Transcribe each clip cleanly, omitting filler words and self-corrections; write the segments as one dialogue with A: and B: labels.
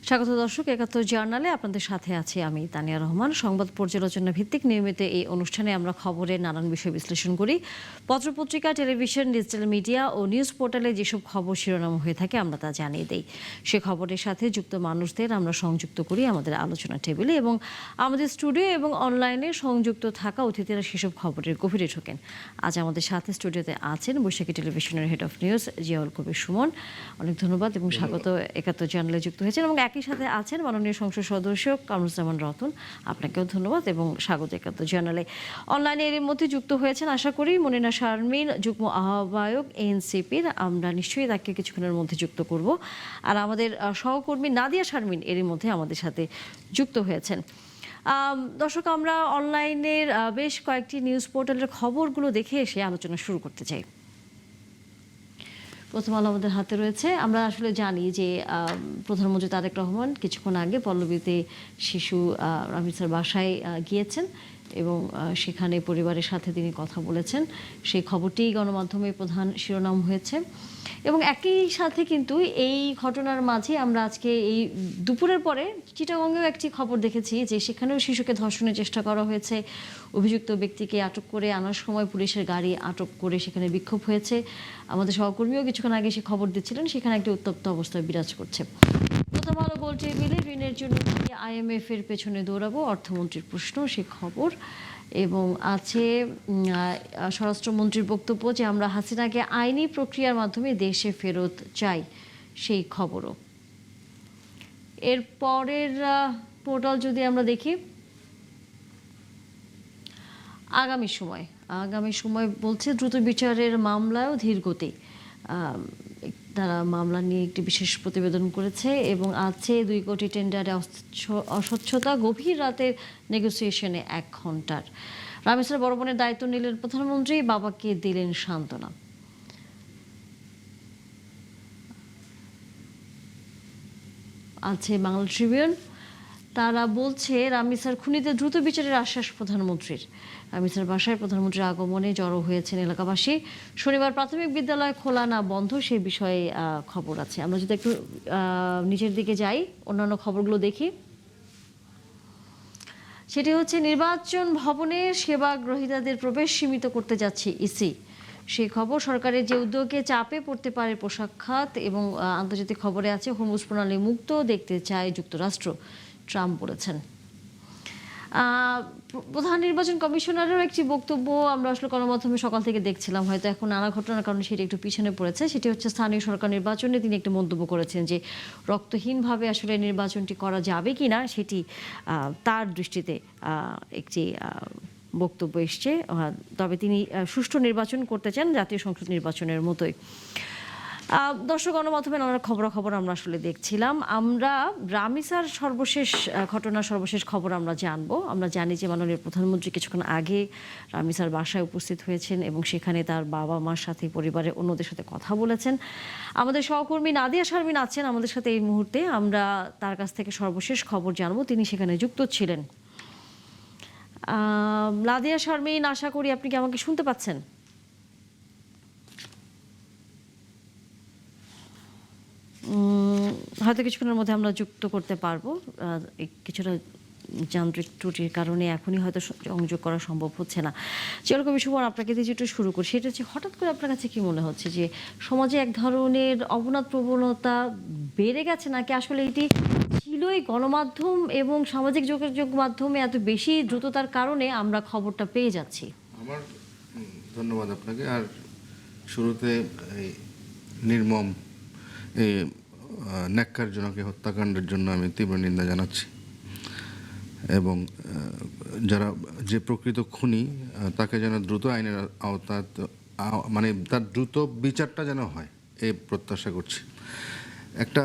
A: স্বাগত দর্শক, ৭১ জার্নালে আপনাদের সাথে আছি আমি তানিয়া রহমান। সংবাদ পর্যালোচনা ভিত্তিক নিয়মিত এই অনুষ্ঠানে আমরা খবরের নানান বিষয় বিশ্লেষণ করি। পত্রপত্রিকা, টেলিভিশন, ডিজিটাল মিডিয়া ও নিউজ পোর্টালে যেসব খবর শিরোনাম হয়ে থাকে আমরা তা জানিয়ে দেই। সে খবরের সাথে যুক্ত মানুষদের আমরা সংযুক্ত করি আমাদের আলোচনা টেবিলে, এবং আমাদের স্টুডিও এবং অনলাইনে সংযুক্ত থাকা অতিথিরা সেসব খবরের গভীরে ঢোকেন। আজ আমাদের সাথে স্টুডিওতে আছেন বৈশাখী টেলিভিশনের head of news Ziaul Kabir Suman. অনেক ধন্যবাদ এবং স্বাগত ৭১ জার্নালে যুক্ত হয়েছেন। এবং একই সাথে আছেন মাননীয় সংসদ সদস্য কামরুজ্জামান রতন, আপনাকেও ধন্যবাদ এবং স্বাগত ৭১ জার্নালে। অনলাইনে এর মধ্যে যুক্ত হয়েছেন আশা করি মনিনা শারমিন, যুগ্ম আহ্বায়ক এনসিপির। আমরা নিশ্চয়ই তাকে কিছুক্ষণের মধ্যে যুক্ত করব। আর আমাদের সহকর্মী নাদিয়া শারমিন এর মধ্যে আমাদের সাথে যুক্ত হয়েছেন। দর্শক, আমরা অনলাইনের বেশ কয়েকটি নিউজ পোর্টালের খবরগুলো দেখে এসে আলোচনা শুরু করতে চাই। প্রথম আলো আমাদের হাতে রয়েছে। আমরা আসলে জানি যে প্রধানমন্ত্রী তারেক রহমান কিছুক্ষণ আগে পল্লবীতে শিশু রামিসার বাসায় গিয়েছেন এবং সেখানে পরিবারের সাথে তিনি কথা বলেছেন। সেই খবরটি গণমাধ্যমে প্রধান শিরোনাম হয়েছে। এবং একই সাথে কিন্তু এই ঘটনার মাঝে আমরা আজকে এই দুপুরের পরে চিটাগংয়েও একটি খবর দেখেছি যে সেখানেও শিশুকে ধর্ষণের চেষ্টা করা হয়েছে। অভিযুক্ত ব্যক্তিকে আটক করে আনার সময় পুলিশের গাড়ি আটক করে সেখানে বিক্ষোভ হয়েছে। আমাদের সহকর্মীও কিছুক্ষণ আগে সে খবর দিচ্ছিলেন, সেখানে একটি উত্তপ্ত অবস্থা বিরাজ করছে। প্রথম আলো গোল টেবিলে ঋণের জন্য IMF এর পেছনে দৌড়াবো, অর্থমন্ত্রীর প্রশ্ন, সে খবর। এবং আছে স্বরাষ্ট্রমন্ত্রীর বক্তব্য যে আমরা হাসিনাকে আইনি প্রক্রিয়ার মাধ্যমে দেশে ফেরত চাই, সেই খবরও। এর পরের পোর্টাল যদি আমরা দেখি, আগামী সময় বলছে দ্রুত বিচারের মামলায়ও ধীর গতি। তারা মামলা নিয়ে একটি বিশেষ প্রতিবেদন করেছে এবং আছে ২ কোটি টেন্ডারে অস্বচ্ছতা, গভীর রাতের নেগোসিয়েশনে ১ ঘন্টার। রামেশ্বর বড় বোনের দায়িত্ব নিলেন প্রধানমন্ত্রী, বাবাকে দিলেন সান্ত্বনা। আছে বাংলা ট্রিবিউন, তারা বলছে রামিসার খুনিতে দ্রুত বিচারের আশ্বাস প্রধানমন্ত্রীর। রামিসার বাসায় প্রধানমন্ত্রীর আগমনে জড়ো হয়েছেন এলাকাবাসী। শনিবার প্রাথমিক বিদ্যালয় খোলা না বন্ধ সে বিষয়ে খবর আছে। আমরা যদি একটু নিচের দিকে যাই, অন্যান্য খবরগুলো দেখি। সেটি হচ্ছে নির্বাচন ভবনে সেবা গ্রহীতাদের প্রবেশ সীমিত করতে যাচ্ছে ইসি, সেই খবর। সরকারের যে উদ্যোগে চাপে পড়তে পারে পোশাক খাত। এবং আন্তর্জাতিক খবরে আছে হরমুজ প্রণালী মুক্ত দেখতে চায় যুক্তরাষ্ট্র, ট্রাম্প বলেছেন। প্রধান নির্বাচন কমিশনারেরও একটি বক্তব্য আমরা আসলে গণমাধ্যমে সকাল থেকে দেখছিলাম, হয়তো এখন নানা ঘটনার কারণে সেটি একটু পিছনে পড়েছে। সেটি হচ্ছে স্থানীয় সরকার নির্বাচনে তিনি একটি মন্তব্য করেছেন যে রক্তহীনভাবে আসলে নির্বাচনটি করা যাবে কি না সেটি তার দৃষ্টিতে একটি বক্তব্য এসছে। তবে তিনি সুষ্ঠু নির্বাচন করতে চান, জাতীয় সংসদ নির্বাচনের মতোই। দর্শক, গণমাধ্যমে নানা খবরাখবর আমরা আসলে দেখছিলাম। আমরা রামিসার ঘটনার সর্বশেষ খবর আমরা জানবো। আমরা জানি যে মাননীয় প্রধানমন্ত্রী কিছুক্ষণ আগে রামিসার বাসায় উপস্থিত হয়েছেন এবং সেখানে তার বাবা মার সাথে পরিবারের অন্যদের সাথে কথা বলেছেন। আমাদের সহকর্মী নাদিয়া শারমিন আছেন আমাদের সাথে এই মুহূর্তে, আমরা তার কাছ থেকে সর্বশেষ খবর জানবো। তিনি সেখানে যুক্ত ছিলেন। নাদিয়া শারমিন, আশা করি আপনি কি আমাকে শুনতে পাচ্ছেন? হয়তো কিছুক্ষণের মধ্যে আমরা যুক্ত করতে পারবো। কিছুটা যান্ত্রিক ত্রুটির কারণে এখনই হয়তো সংযোগ করা সম্ভব হচ্ছে না। যেরকম সুমন, আপনাকে দিয়ে যেটা শুরু করি, সেটা হচ্ছে হঠাৎ করে আপনার কাছে কি মনে হচ্ছে যে সমাজে এক ধরনের অবনাদ প্রবণতা বেড়ে গেছে, নাকি আসলে এটি ছিলই গণমাধ্যম এবং সামাজিক যোগাযোগ মাধ্যমে এত বেশি দ্রুততার কারণে আমরা খবরটা পেয়ে যাচ্ছি?
B: আমার ধন্যবাদ আপনাকে। আর শুরুতে এই নির্মম এই ন্যাক্কারজনক হত্যাকাণ্ডের জন্য আমি তীব্র নিন্দা জানাচ্ছি এবং যারা যে প্রকৃত খুনি তাকে যেন দ্রুত আইনের আওতা, মানে তার দ্রুত বিচারটা যেন হয় এই প্রত্যাশা করছি। একটা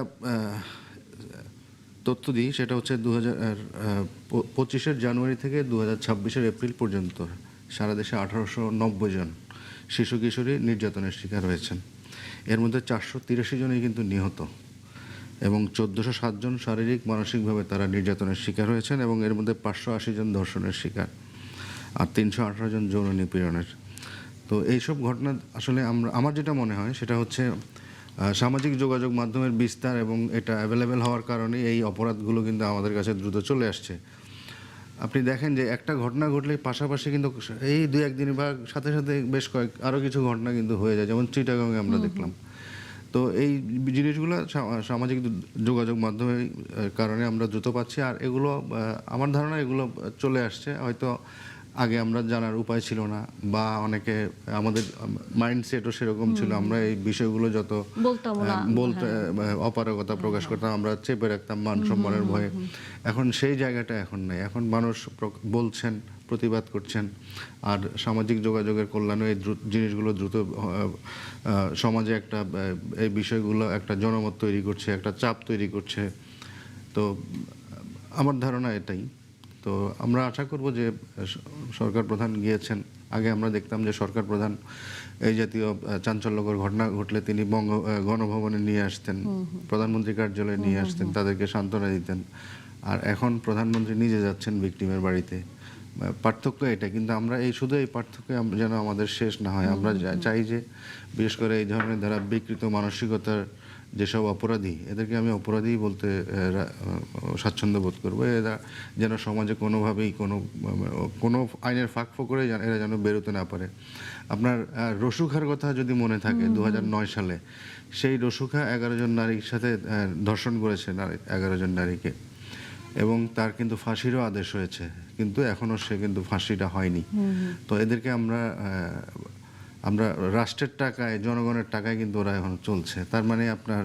B: তথ্য দিই, সেটা হচ্ছে 2025 জানুয়ারি থেকে 2026 এপ্রিল পর্যন্ত সারা দেশে 1890 জন শিশু কিশোরী নির্যাতনের শিকার হয়েছেন। এর মধ্যে 483 জনই কিন্তু নিহত এবং 1407 জন শারীরিক মানসিকভাবে তারা নির্যাতনের শিকার হয়েছেন এবং এর মধ্যে 580 জন ধর্ষণের শিকার আর 318 জন যৌন নিপীড়নের। তো এইসব ঘটনা আসলে আমার যেটা মনে হয় সেটা হচ্ছে সামাজিক যোগাযোগ মাধ্যমের বিস্তার এবং এটা অ্যাভেলেবেল হওয়ার কারণে এই অপরাধগুলো কিন্তু আমাদের কাছে দ্রুত চলে আসছে। আপনি দেখেন যে একটা ঘটনা ঘটলে পাশাপাশি কিন্তু এই 2-1 দিন বা সাথে সাথে বেশ আরও কিছু ঘটনা কিন্তু হয়ে যায়, যেমন চিটাগাংয়ে আমরা দেখলাম। তো এই জিনিসগুলো সামাজিক যোগাযোগ মাধ্যমের কারণে আমরা দ্রুত পাচ্ছি। আর এগুলো আমার ধারণা এগুলো চলে আসছে, হয়তো আগে আমরা জানার উপায় ছিল না, বা অনেকে আমাদের মাইন্ডসেটও সেরকম ছিল, আমরা এই বিষয়গুলো যত বলতে অপারগতা প্রকাশ করতাম, আমরা চেপে রাখতাম মান সম্মানের ভয়ে। এখন সেই জায়গাটা এখন নেই, এখন মানুষ বলছেন, প্রতিবাদ করছেন, আর সামাজিক যোগাযোগের কল্যাণে এই জিনিসগুলো দ্রুত সমাজে একটা এই বিষয়গুলো একটা জনমত তৈরি করছে, একটা চাপ তৈরি করছে। তো আমার ধারণা এটাই। তো আমরা আশা করব যে সরকার প্রধান গিয়েছেন, আগে আমরা দেখতাম যে সরকার প্রধান এই জাতীয় চাঞ্চল্যকর ঘটনা ঘটলে তিনি গণভবনে নিয়ে আসতেন, প্রধানমন্ত্রী কার্যালয়ে নিয়ে আসতেন, তাদেরকে সান্ত্বনা দিতেন। আর এখন প্রধানমন্ত্রী নিজে যাচ্ছেন ভিকটিমের বাড়িতে। পার্থক্য এটা, কিন্তু আমরা শুধু এই পার্থক্য যেন আমাদের শেষ না হয়। আমরা চাই যে বিশেষ করে এই ধরনের দ্বারা বিকৃত মানসিকতার যেসব অপরাধী, এদেরকে আমি অপরাধী বলতে স্বাচ্ছন্দ্য বোধ করবো। এরা যেন সমাজে কোনোভাবেই কোনো আইনের ফাঁক ফোকরে এরা যেন বেরোতে না পারে। আপনার রসুখার কথা যদি মনে থাকে, 2009 সালে সেই রসুখা 11 জন নারীর সাথে ধর্ষণ করেছে 11 জন নারীকে, এবং তার কিন্তু ফাঁসিরও আদেশ হয়েছে, কিন্তু এখনও সে কিন্তু ফাঁসিটা হয়নি। তো এদেরকে আমরা রাষ্ট্রের টাকায়, জনগণের টাকায় কিন্তু ওরা এখন চলছে। তার মানে আপনার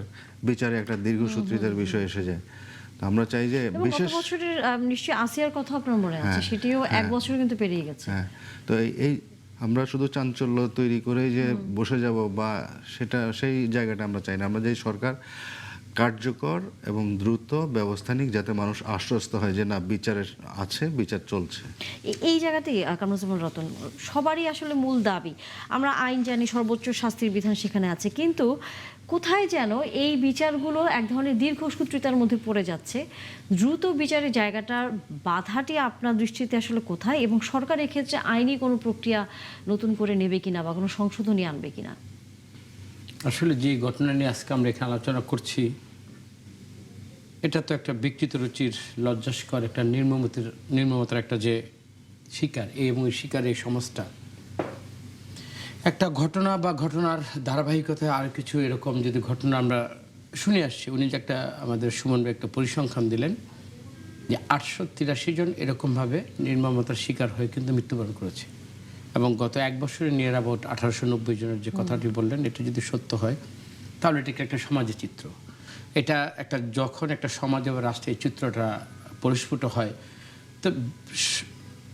B: বিচারে একটা দীর্ঘসূত্রিতার বিষয় এসে যায়। তো আমরা চাই যে বিশেষ
A: বছরের নিশ্চয়ই আসিয়ার কথা আপনার মনে আছে, সেটিও 1 বছর কিন্তু পেরিয়ে গেছে।
B: হ্যাঁ, তো এই আমরা শুধু চাঞ্চল্য তৈরি করে যে বসে যাব বা সেই জায়গাটা আমরা চাই না। আমরা যে সরকার কার্যকর এবং দ্রুত ব্যবস্থা নিক, যাতে মানুষ আশ্বস্ত হয় যে না, বিচারের আছে, বিচার চলছে।
A: এই জায়গাতেই কামরুজ্জামান রতন, সবারই আসলে মূল দাবি, আমরা আইন জানি, সর্বোচ্চ শাস্তির বিধান সেখানে আছে, কিন্তু কোথায় যেন এই বিচারগুলো এক ধরনের দীর্ঘসূত্রিতার মধ্যে পড়ে যাচ্ছে। দ্রুত বিচারের জায়গাটার বাধাটি আপনার দৃষ্টিতে আসলে কোথায়, এবং সরকার এক্ষেত্রে আইনি কোনো প্রক্রিয়া নতুন করে নেবে কিনা বা কোনো সংশোধনী আনবে কিনা?
C: আসলে যে ঘটনা নিয়ে আজকে আমরা এখানে আলোচনা করছি, এটা তো একটা বিকৃত রুচির, লজ্জাস্কর একটা নির্মমতার একটা যে শিকার, এবং এই শিকার এই সমাজটা একটা ঘটনা বা ঘটনার ধারাবাহিকতায় আর কিছু এরকম যদি ঘটনা আমরা শুনে আসছি। উনি যে আমাদের সুমন ভাই একটা পরিসংখ্যান দিলেন যে 883 জন এরকমভাবে নির্মমতার শিকার হয়ে কিন্তু মৃত্যুবরণ করেছে, এবং গত 1 বছরে নিয়ার অ্যাবাউট 1890 জনের যে কথাটি বললেন, এটা যদি সত্য হয় তাহলে এটা একটা সমাজের চিত্র। এটা যখন একটা সমাজে বা রাষ্ট্রে এই চিত্রটা পরিস্ফুট হয়, তো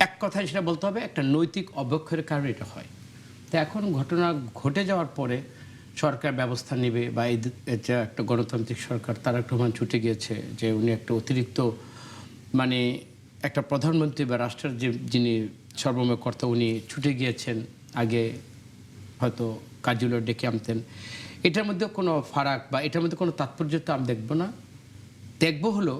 C: এক কথায় সেটা বলতে হবে একটা নৈতিক অবক্ষয়ের কারণে এটা হয়। তো এখন ঘটনা ঘটে যাওয়ার পরে সরকার ব্যবস্থা নেবে, বা এটা একটা গণতান্ত্রিক সরকার, তারেক রহমান ছুটে গিয়েছে যে উনি একটা অতিরিক্ত মানে একটা প্রধানমন্ত্রী বা রাষ্ট্রের যিনি সর্বময় কর্তা, উনি ছুটে গিয়েছেন, আগে হয়তো কাজগুলো ডেকে আনতেন। এটার মধ্যে কোনো ফারাক বা এটার মধ্যে কোনো তাৎপর্যতা আমি দেখব না। দেখব হলো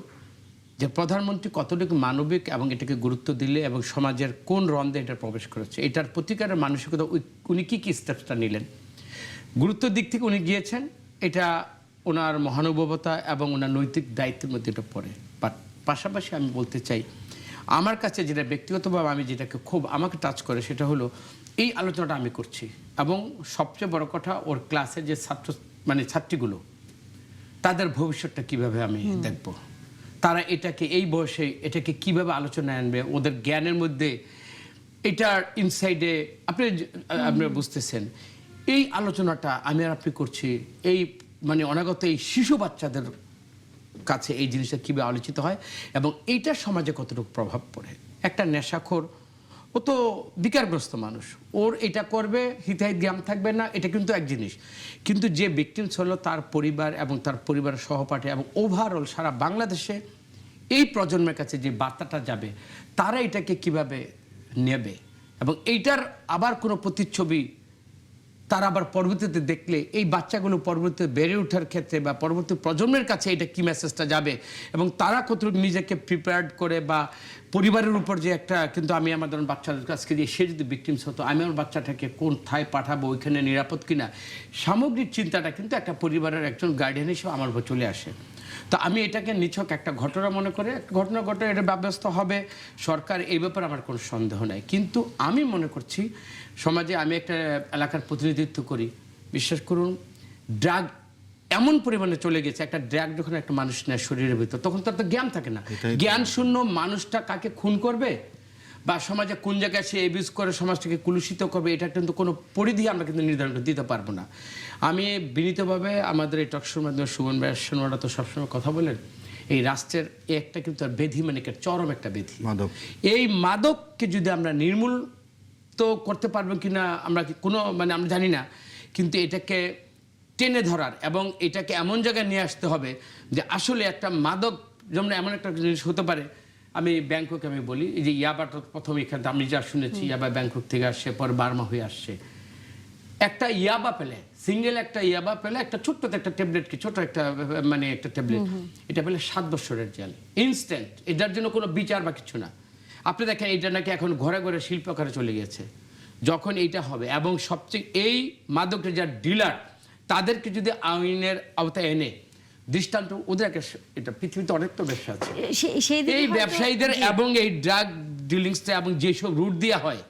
C: যে প্রধানমন্ত্রী কতটুকু মানবিক এবং এটাকে গুরুত্ব দিলে, এবং সমাজের কোন রন্ধে এটা প্রবেশ করেছে, এটার প্রতিকারের মানসিকতা উনি কী স্টেপসটা নিলেন। গুরুত্বের দিক থেকে উনি গিয়েছেন, এটা ওনার মহানুভবতা এবং ওনার নৈতিক দায়িত্বের মধ্যে এটা পড়ে। বাট পাশাপাশি আমি বলতে চাই, আমার কাছে যেটা ব্যক্তিগতভাবে আমি যেটাকে খুব আমাকে টাচ করে, সেটা হলো এই আলোচনাটা আমি করছি, এবং সবচেয়ে বড় কথা ওর ক্লাসের যে ছাত্রীগুলো, তাদের ভবিষ্যৎটা কিভাবে আমি দেখব, তারা এটাকে এই বয়সে এটাকে কিভাবে আলোচনায় আনবে, ওদের জ্ঞানের মধ্যে এটার ইনসাইডে আপনি বুঝতেছেন। এই আলোচনাটা আমি আর আপনি করছি, এই অনাগত এই শিশু বাচ্চাদের কাছে এই জিনিসটা কীভাবে আলোচিত হয়, এবং এইটার সমাজে কতটুকু প্রভাব পড়ে। একটা নেশাখোর, ও তো বিকারগ্রস্ত মানুষ, ওর এটা করবে, হিতাহিত জ্ঞান থাকবে না, এটা কিন্তু এক জিনিস। কিন্তু যে ভিকটিমস হলো তার পরিবার এবং তার পরিবারের সহপাঠী, এবং ওভারঅল সারা বাংলাদেশে এই প্রজন্মের কাছে যে বার্তাটা যাবে, তারা এটাকে কিভাবে নেবে, এবং এইটার আবার কোনো প্রতিচ্ছবি তারা আবার পরবর্তীতে দেখলে এই বাচ্চাগুলো পরবর্তীতে বেড়ে ওঠার ক্ষেত্রে বা পরবর্তী প্রজন্মের কাছে এটা কি মেসেজটা যাবে এবং তারা কতটুকু নিজেকে প্রিপেয়ার্ড করে বা পরিবারের উপর যে একটা, কিন্তু আমি আমার ধরুন বাচ্চাদের কাছকে দিয়ে সে যদি ভিকটিমস হতো, আমি আমার বাচ্চাটাকে কোথায় পাঠাবো, ওইখানে নিরাপদ কিনা, সামগ্রিক চিন্তাটা কিন্তু একটা পরিবারের একজন গার্ডিয়ান হিসেবে আমার উপর চলে আসে। তো আমি এটাকে নিছক একটা ঘটনা মনে করে, একটা ঘটনা ঘটে এটা ব্যবস্থা হবে সরকার, এই ব্যাপারে আমার কোনো সন্দেহ নাই। কিন্তু আমি মনে করছি সমাজে, আমি একটা এলাকার প্রতিনিধিত্ব করি, বিশ্বাস করুন ড্রাগ এমন পরিমাণে চলে গেছে, একটা ড্রাগ যখন একটা মানুষ নেয় শরীরের ভিতর, তখন তার তো জ্ঞান থাকে না। জ্ঞান শূন্য মানুষটা কাকে খুন করবে বা সমাজে কোন জায়গায় সে এবিউজ করে সমাজটাকে কুলুষিত করবে, এটা কিন্তু কোনো পরিধি আমরা কিন্তু নির্ধারণ দিতে পারবো না। আমি বিনীতভাবে আমাদের এই টকশোর মাধ্যমে সুমন ভাই সোনারা তো সবসময় কথা বলেন, এই রাষ্ট্রের একটা কিন্তু বেধি, মানে চরম একটা বেধি
B: মাদক।
C: এই মাদককে যদি আমরা নির্মূল তো করতে পারবো কিনা আমরা কোনো মানে আমরা জানি না, কিন্তু এটাকে টেনে ধরার এবং এটাকে এমন জায়গায় নিয়ে আসতে হবে যে আসলে একটা মাদক যেমন এমন একটা জিনিস হতে পারে। আমি ব্যাংককে আমি বলি, এই যে ইয়াবাটা প্রথম এখানে আমি যা শুনেছি, ইয়াবা ব্যাংকক থেকে আসছে, পরে বার্মা হয়ে আসছে। একটা ইয়াবা পেলে, সিঙ্গেল একটা ইয়াবা পেলে, একটা ছোট্ট একটা ট্যাবলেট, কি ছোট একটা মানে একটা ট্যাবলেট, এটা পেলে 7 বছরের জেল ইনস্ট্যান্ট। এটার জন্য কোনো বিচার বা কিছু না। আপনি দেখেন এটা নাকি এখন ঘরে ঘরে শিল্প আকারে চলে গেছে। যখন এইটা হবে এবং সবচেয়ে এই মাদকের যারা ডিলার তাদেরকে যদি আইনের আওতায় এনে দৃষ্টান্ত, ওদের একটা, এটা পৃথিবীতে অনেক তো ব্যবসা আছে এই ব্যবসায়ীদের এবং এই ড্রাগ ডিলিংসটা এবং যেসব রুট দেওয়া হয়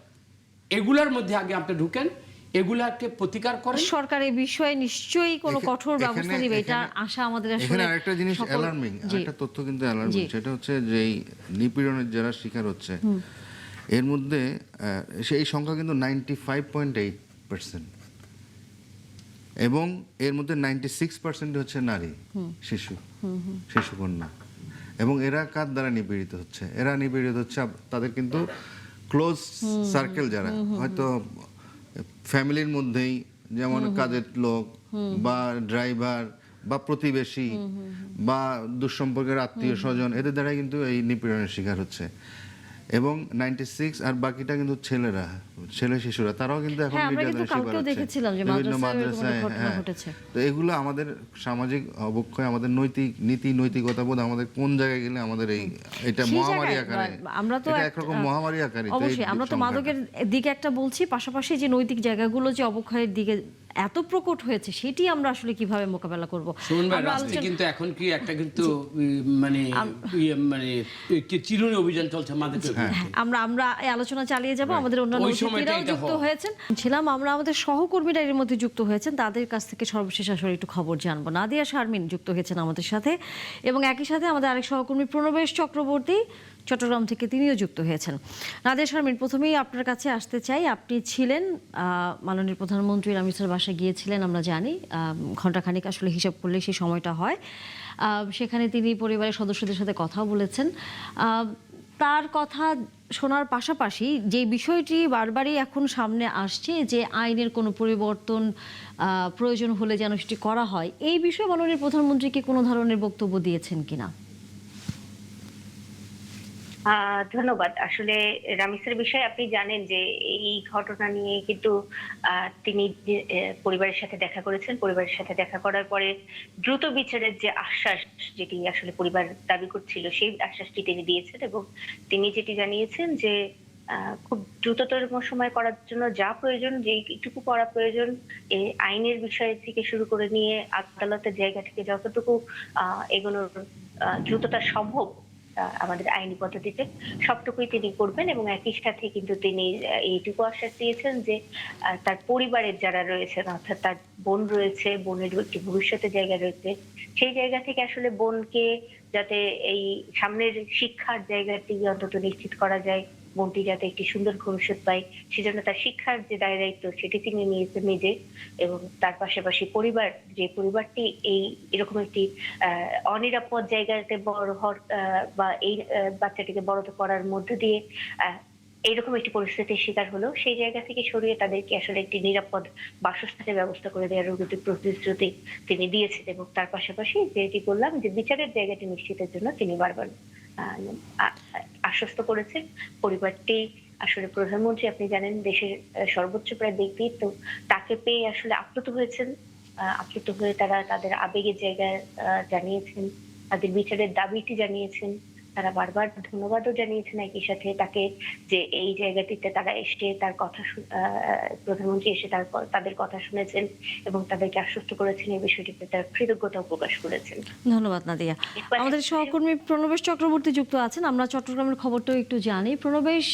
C: এগুলার মধ্যে আগে আপনি ঢুকেন, এগুলাকে প্রতিকার করেন।
A: সরকার এই বিষয়ে নিশ্চয়ই কোনো কঠোর ব্যবস্থা নেবে, এটা আশা আমাদের। আসলে
B: এখানে আরেকটা জিনিস অ্যালার্মিং, একটা তথ্য কিন্তু অ্যালার্মিং, সেটা হচ্ছে যে এই নিপীড়নের যারা শিকার হচ্ছে এর মধ্যে সেই সংখ্যা কিন্তু 95.8%, এবং এর মধ্যে 96% হচ্ছে নারী, শিশু কন্যা। এবং এরা কার দ্বারা নিপীড়িত হচ্ছে? এরা নিপীড়িত হচ্ছে তাদের কিন্তু ক্লোজ সার্কেল, যারা হয়তো ফ্যামিলির মধ্যেই, যেমন কাজের লোক বা ড্রাইভার বা প্রতিবেশী বা দুঃসম্পর্কের আত্মীয় স্বজন, এদের দ্বারাই কিন্তু এই নিপীড়নের শিকার হচ্ছে। এবং 96 আর বাকিটা কিন্তু ছেলেরা, ছেলে শিশুরা, তারাও কিন্তু এখন নির্যাতনের শিকার হচ্ছে বিভিন্ন মাদ্রাসায়। তো এগুলো আমাদের সামাজিক অবক্ষয়, আমাদের নৈতিকতা বোধ আমাদের কোন জায়গায় গেলে আমাদের এটা মহামারী আকারে,
A: আমরা তো
B: একরকম মহামারী আকারে।
A: অবশ্যই আমরা তো মাদকের দিকে একটা বলছি, পাশাপাশি যে নৈতিক জায়গাগুলো যে অবক্ষয়ের দিকে এত প্রকট হয়েছে, সেটি আমরা আসলে কিভাবে মোকাবেলা করব?
C: কিন্তু এখন কি একটা কিন্তু মানে চিরুনি অভিযান চলছে মাদকের।
A: আমরা এই আলোচনা চালিয়ে যাব, আমাদের অন্যান্য অতিথিরাও যুক্ত হয়েছেন ছিলাম, আমরা আমাদের সহকর্মীরা এর মধ্যে যুক্ত হয়েছেন, তাদের কাছ থেকে সর্বশেষ আসলে একটু খবর জানবো। নাদিয়া শারমিন যুক্ত হয়েছেন আমাদের সাথে, এবং একই সাথে আমাদের আরেক সহকর্মী প্রণবেশ চক্রবর্তী চট্টগ্রাম থেকে, তিনিও যুক্ত হয়েছেন। নাদিয়া শারমিন, প্রথমেই আপনার কাছে আসতে চাই। আপনি ছিলেন মাননীয় প্রধানমন্ত্রী রামিসের বাসায় গিয়েছিলেন, আমরা জানি ঘণ্টাখানিক আসলে হিসাব করলে সেই সময়টা হয়। সেখানে তিনি পরিবারের সদস্যদের সাথে কথাও বলেছেন। তার কথা শোনার পাশাপাশি যে বিষয়টি বারবারই এখন সামনে আসছে, যে আইনের কোনো পরিবর্তন প্রয়োজন হলে যেন সেটি করা হয়, এই বিষয়ে মাননীয় প্রধানমন্ত্রীকে কোনো ধরনের বক্তব্য দিয়েছেন কিনা?
D: ধন্যবাদ। আসলে রামিসের বিষয়ে আপনি জানেন যে এই ঘটনা নিয়ে কিন্তু তিনি পরিবারের সাথে দেখা করেছেন। পরিবারের সাথে দেখা করার পরে দ্রুত বিচারের যে আশ্বাস, যেটি আসলে পরিবার দাবি করছিল, সেই আশ্বাসটি তিনি দিয়েছেন, এবং তিনি যেটি জানিয়েছেন যে খুব দ্রুততম সময় করার জন্য যা প্রয়োজন, যেটুকু করা প্রয়োজন, আইনের বিষয় থেকে শুরু করে নিয়ে আদালতের জায়গা থেকে যতটুকু এগোনোর দ্রুততা সম্ভব আমাদের আইনি পদ্ধতিতে, সবটুকুই তিনি করবেন। এবং একই সাথে কিন্তু তিনি এইটুকু আশ্বাস দিয়েছেন যে তার পরিবারের যারা রয়েছেন, অর্থাৎ তার বোন রয়েছে, বোনের একটি ভবিষ্যতের জায়গা রয়েছে, সেই জায়গা থেকে আসলে বোনকে যাতে এই সামনের শিক্ষার জায়গাটি অন্তত নিশ্চিত করা যায়, বোনটি যাতে একটি সুন্দর ভবিষ্যৎ পায়, সেজন্য তার শিক্ষার যে দায়িত্ব সেটি তিনি নিয়েছেন নিজে। এবং তার পাশাপাশি পরিবার, যে পরিবারটি এরকম একটি অনিরাপদ জায়গাতে বড় হওয়ার বা এই বাচ্চাটিকে বড় করার মধ্যে দিয়ে এইরকম একটি পরিস্থিতির শিকার হলো, সেই জায়গা থেকে সরিয়ে তাদেরকে আসলে একটি নিরাপদ বাসস্থানের ব্যবস্থা করে দেওয়ার প্রতিশ্রুতি তিনি দিয়েছেন। এবং তার পাশাপাশি যেটি বললাম, যে বিচারের জায়গাটি নিশ্চিতের জন্য তিনি বারবার আশ্বস্ত করেছেন পরিবারটি আসলে প্রধানমন্ত্রী আপনি জানেন দেশের সর্বোচ্চ প্রায় ব্যক্তিত্ব, তাকে পেয়ে আসলে আপ্লুত হয়েছেন। আপ্লুত হয়ে তারা তাদের আবেগের জায়গায় জানিয়েছেন, তাদের বিচারের দাবিটি জানিয়েছেন। তারা বারবার ধন্যবাদও জানিয়েছেন একই সাথে তাকে, যে এই জায়গাটিতে তারা এসে তার কথা প্রধানমন্ত্রী এসে তাদের কথা শুনেছেন এবং তাদেরকে আশ্বস্ত করেছেন, এই বিষয়টিতে তার কৃতজ্ঞতাও প্রকাশ করেছেন।
A: ধন্যবাদ নাদিয়া।
D: এরপর
A: আমাদের সহকর্মী প্রণবেশ চক্রবর্তী যুক্ত আছেন, আমরা চট্টগ্রামের খবরটাও একটু জানি। প্রণবেশ,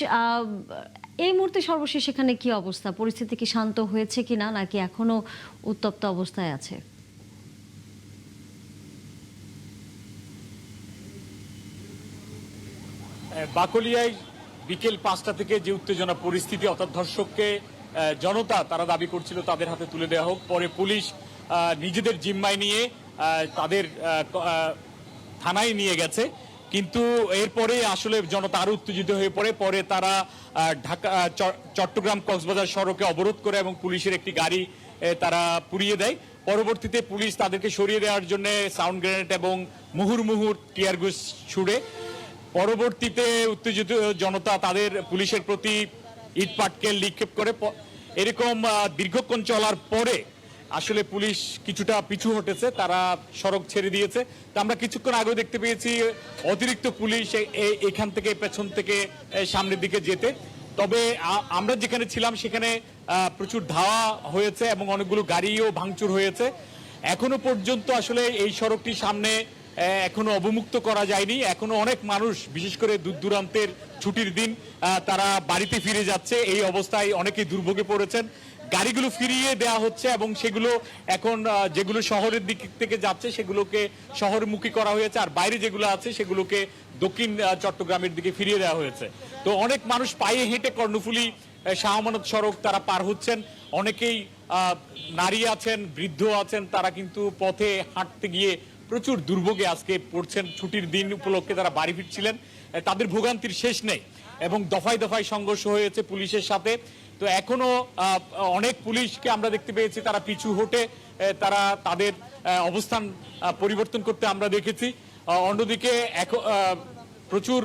A: এই মুহূর্তে সর্বশেষ এখানে কি অবস্থা? পরিস্থিতি কি শান্ত হয়েছে কিনা, নাকি এখনো উত্তপ্ত অবস্থায় আছে?
E: বাকলিয়ায় বিকেল 5টা থেকে যে উত্তেজনা পরিস্থিতি, অর্থাৎ ধর্ষককে জনতা তারা দাবি করছিল তাদের হাতে তুলে দেওয়া হোক, পরে পুলিশ নিজেদের জিম্মায় নিয়ে তাদের থানায় নিয়ে গেছে। কিন্তু এরপরে আসলে জনতা আরো উত্তেজিত হয়ে পড়ে। পরে তারা ঢাকা চট্টগ্রাম কক্সবাজার সড়কে অবরোধ করে এবং পুলিশের একটি গাড়ি তারা পুড়িয়ে দেয়। পরবর্তীতে পুলিশ তাদেরকে সরিয়ে দেওয়ার জন্য সাউন্ড গ্রেনেড এবং মুহুর্মুহু টিয়ার গ্যাস ছুড়ে। পরবর্তীতে উত্তেজিত জনতা তাদের পুলিশের প্রতি ইট পাটকেল নিক্ষেপ করে। এরকম দীর্ঘক্ষণ চলার পরে আসলে পুলিশ কিছুটা পিছু হটেছে, তারা সড়ক ছেড়ে দিয়েছে। তো আমরা কিছুক্ষণ আগেও দেখতে পেয়েছি অতিরিক্ত পুলিশ এখান থেকে পেছন থেকে সামনের দিকে যেতে। তবে আমরা যেখানে ছিলাম সেখানে প্রচুর ধাওয়া হয়েছে এবং অনেকগুলো গাড়িও ভাঙচুর হয়েছে। এখনো পর্যন্ত আসলে এই সড়কটির সামনে এখনো অবমুক্ত করা যায়নি। এখনো অনেক মানুষ, বিশেষ করে দূর দূরান্তের ছুটির দিন, তারা বাড়িতে ফিরে যাচ্ছে। এই অবস্থায় অনেকেই দুর্ভোগে পড়েছেন। গাড়িগুলো ফিরিয়ে দেওয়া হচ্ছে এবং সেগুলো এখন যেগুলো শহরের দিক থেকে যাচ্ছে সেগুলোকে শহরমুখী করা হয়েছে, আর বাইরে যেগুলো আছে সেগুলোকে দক্ষিণ চট্টগ্রামের দিকে ফিরিয়ে দেওয়া হয়েছে। তো অনেক মানুষ পায়ে হেঁটে কর্ণফুলী শাহ আমানত সড়ক তারা পার হচ্ছেন। অনেকেই নারী আছেন, বৃদ্ধ আছেন, তারা কিন্তু পথে হাঁটতে গিয়ে প্রচুর দুর্ভোগে আজকে পড়ছেন। ছুটির দিন উপলক্ষে তারা বাড়ি ফিরছিলেন, তাদের ভোগান্তির শেষ নেই এবং দফায় দফায় সংঘর্ষ হয়েছে পুলিশের সাথে। তো এখনো অনেক পুলিশকে আমরা দেখতে পেয়েছি তারা পিছু হটে তারা তাদের অবস্থান পরিবর্তন করতে আমরা দেখেছি। অন্যদিকে প্রচুর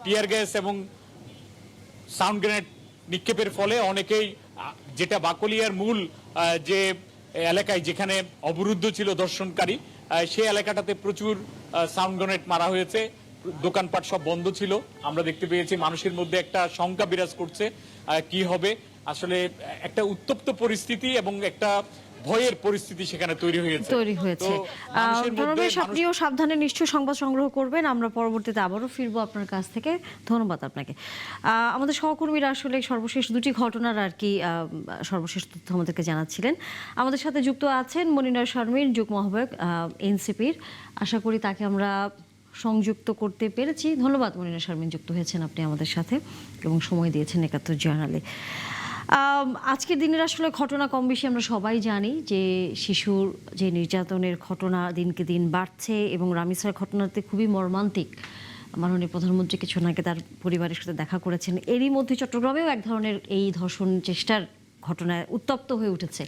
E: টিয়ার গ্যাস এবং সাউন্ড গ্রেনেড নিক্ষেপের ফলে অনেকেই, যেটা বাকলিয়ার মূল যে এলাকায় যেখানে অবরুদ্ধ ছিল দর্শনকারী, সেই এলাকাটাতে প্রচুর সাউন্ড গ্রেনেড মারা হয়েছে। দোকানপাট সব বন্ধ ছিল। আমরা দেখতে পেয়েছি মানুষের মধ্যে একটা শঙ্কা বিরাজ করছে কি হবে। আসলে একটা উত্তপ্ত পরিস্থিতি এবং একটা ভয়ের পরিস্থিতি সেখানে তৈরি হয়েছে।
A: প্রণবেশ, আপনিও সাবধানে নিশ্চয়ই সংবাদ সংগ্রহ করবেন। আমরা পরবর্তীতে আবারও ফিরবো আপনার কাছ থেকে। ধন্যবাদ আপনাকে। আমাদের সহকর্মীরা আসলে সর্বশেষ দুটি ঘটনার আর কি সর্বশেষ তথ্য আমাদেরকে জানাচ্ছিলেন। আমাদের সাথে যুক্ত আছেন মনিনার শারমিন, যুগ্ম আহ্বায়ক এনসিপির। আশা করি তাকে আমরা সংযুক্ত করতে পেরেছি। ধন্যবাদ মনিনা শারমিন, যুক্ত হয়েছেন আপনি আমাদের সাথে এবং সময় দিয়েছেন ৭১ জার্নালে। আজকের দিনের আসলে ঘটনা কম বেশি আমরা সবাই জানি যে শিশুর যে নির্যাতনের ঘটনা দিনকে দিন বাড়ছে এবং রামিসার ঘটনাতে খুবই মর্মান্তিক। মাননীয় প্রধানমন্ত্রী কিছুক্ষণ আগে তার পরিবারের সাথে দেখা করেছেন। এরই মধ্যে চট্টগ্রামেও এক ধরনের এই ধর্ষণ চেষ্টার ঘটনায় উত্তপ্ত হয়ে উঠেছে।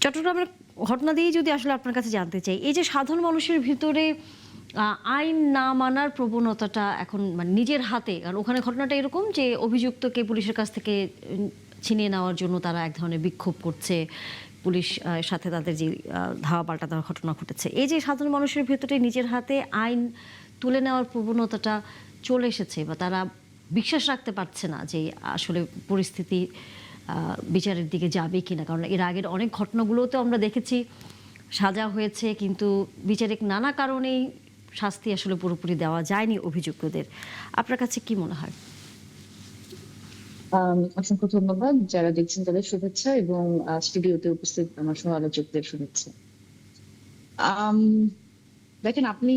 A: চট্টগ্রামের ঘটনা দিয়েই যদি আসলে আপনার কাছে জানতে চাই, এই যে সাধারণ মানুষের ভিতরে আইন না মানার প্রবণতাটা এখন মানে নিজের হাতে, কারণ ওখানে ঘটনাটা এরকম যে অভিযুক্তকে পুলিশের কাছ থেকে ছিনিয়ে নেওয়ার জন্য তারা এক ধরনের বিক্ষোভ করছে, পুলিশ সাথে তাদের যে ধাওয়া পাল্টা দেওয়ার ঘটনা ঘটেছে। এই যে সাধারণ মানুষের ভেতরে নিজের হাতে আইন তুলে নেওয়ার প্রবণতাটা চলে এসেছে, বা তারা বিশ্বাস রাখতে পারছে না যে আসলে পরিস্থিতি বিচারের দিকে যাবে কিনা। কারণ এর আগের অনেক ঘটনাগুলোতে আমরা দেখেছি সাজা হয়েছে, কিন্তু বিচারিক নানা কারণেই শাস্তি আসলে পুরোপুরি দেওয়া যায়নি অভিযুক্তদের। আপনার কাছে কি মনে হয়?
F: অসংখ্য ধন্যবাদ। যারা দেখছেন তাদের শুভেচ্ছা এবং স্টুডিওতে উপস্থিত আমার সহ আলোচকদের শুভেচ্ছা। দেখেন, আপনি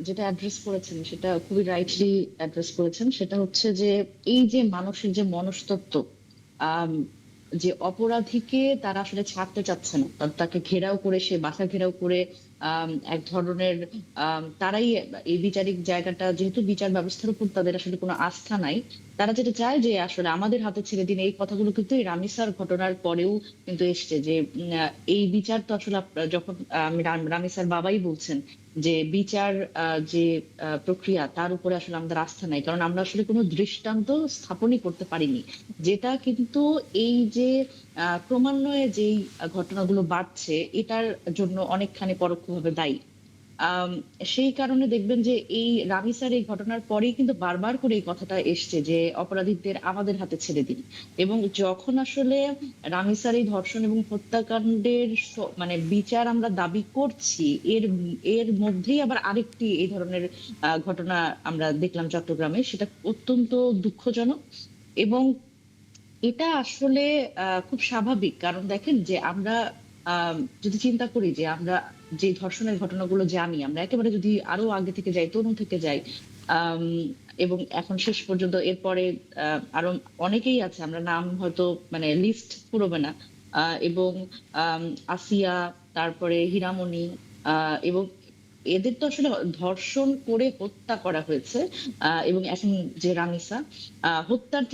F: যেটা অ্যাড্রেস করেছেন সেটা খুবই রাইটলি অ্যাড্রেস করেছেন। সেটা হচ্ছে যে এই যে মানুষের যে মনস্তত্ত্ব, যে অপরাধীকে তারা আসলে ছাড়তে চাচ্ছে না, তাকে ঘেরাও করে, সে বাসা ঘেরাও করে এক ধরনের তারাই এই বিচারিক জায়গাটা, যেহেতু বিচার ব্যবস্থার উপর তাদের আসলে কোনো আস্থা নাই, তারা যেটা চায় যে আসলে আমাদের হাতে ছেড়ে দিন। এই কথাগুলো কিন্তু এই রামিসার ঘটনার পরেও কিন্তু এসছে যে এই বিচার তো আসলে যখন রামিসার বাবাই বলছেন যে বিচার যে প্রক্রিয়া তার উপরে আসলে আমাদের আস্থা নাই, কারণ আমরা আসলে কোনো দৃষ্টান্ত স্থাপনই করতে পারিনি, যেটা কিন্তু এই যে ক্রমান্বয়ে যেই ঘটনাগুলো বাড়ছে এটার জন্য অনেকখানি পরোক্ষভাবে দায়ী। আম, সেই কারণে দেখবেন যে এই রামিসার এই ঘটনার পরেই কিন্তু বারবার করে এই কথাটা এসছে যে অপরাধীদের আমাদের হাতে ছেড়ে দিন। এবং যখন আসলে রামিসার এই ধর্ষণ এবং হত্যাকাণ্ডের মানে বিচার আমরা দাবি করছি, এর এর মধ্যেই আবার আরেকটি এই ধরনের ঘটনা আমরা দেখলাম চট্টগ্রামে, সেটা অত্যন্ত দুঃখজনক। এবং এটা আসলে খুব স্বাভাবিক, কারণ দেখেন যে আমরা যদি চিন্তা করি যে আমরা যে ধর্ষণের ঘটনাগুলো জানি, আমরা একেবারে যদি আরো আগে থেকে যাই, তরুণ থেকে যাই, আম, এবং এখন শেষ পর্যন্ত এরপরে আরো অনেকেই আছে, আমরা নাম হয়তো মানে লিস্ট পুরোবে না, এবং আসিয়া, তারপরে হীরামণি, এবং এদের তো আসলে ধর্ষণ করে হত্যা করা হয়েছে। এবং এখন যে রামিসা, হত্যার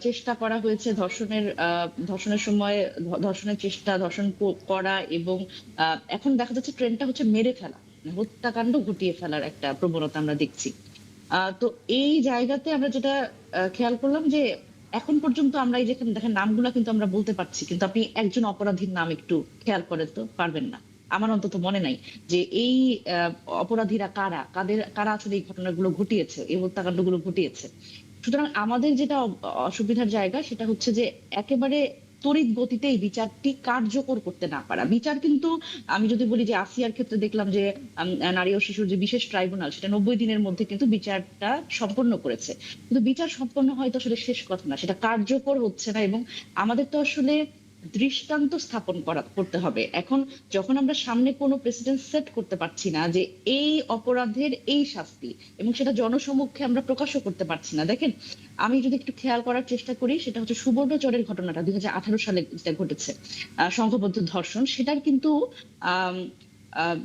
F: চেষ্টা করা হয়েছে, ধর্ষণের সময় ধর্ষণের চেষ্টা, ধর্ষণ করা, এবং এখন দেখা যাচ্ছে ট্রেন্ডটা হচ্ছে মেরে ফেলা, মানে হত্যাকাণ্ড ঘটিয়ে ফেলার একটা প্রবণতা আমরা দেখছি। তো এই জায়গাতে আমরা যেটা খেয়াল করলাম যে এখন পর্যন্ত আমরা এই যেখানে দেখেন নামগুলা কিন্তু আমরা বলতে পারছি, কিন্তু আপনি একজন অপরাধীর নাম একটু খেয়াল করে তো পারবেন না। আমার অন্তত মনে নাই যে এই অপরাধীরা কারা আসলে এই ঘটনাগুলো ঘটিয়েছে, এই হত্যাকাণ্ডগুলো ঘটিয়েছে। সুতরাং আমাদের যেটা অসুবিধার জায়গা সেটা হচ্ছে যে একেবারে তড়িৎ গতিতে এই বিচারটি কার্যকর করতে না পারা। বিচার কিন্তু আমি যদি বলি যে আসিয়ার ক্ষেত্রে দেখলাম যে নারী ও শিশুর যে বিশেষ ট্রাইব্যুনাল, সেটা 90 দিনের মধ্যে কিন্তু বিচারটা সম্পন্ন করেছে। কিন্তু বিচার সম্পন্ন হয়তো আসলে শেষ কথা না, সেটা কার্যকর হচ্ছে না। এবং আমাদের তো আসলে দৃষ্টান্ত স্থাপন করতে হবে। এখন যখন আমরা সামনে কোনো প্রেসিডেন্ট সেট করতে পারছি না যে এই অপরাধের এই শাস্তি, এবং সেটা জনসমক্ষে আমরা প্রকাশও করতে পারছি না। দেখেন, আমি যদি একটু খেয়াল করার চেষ্টা করি, সেটা হচ্ছে সুবর্ণচরের ঘটনাটা 2018 সালে যেটা ঘটেছে, সংঘবদ্ধ ধর্ষণ, সেটার কিন্তু আহ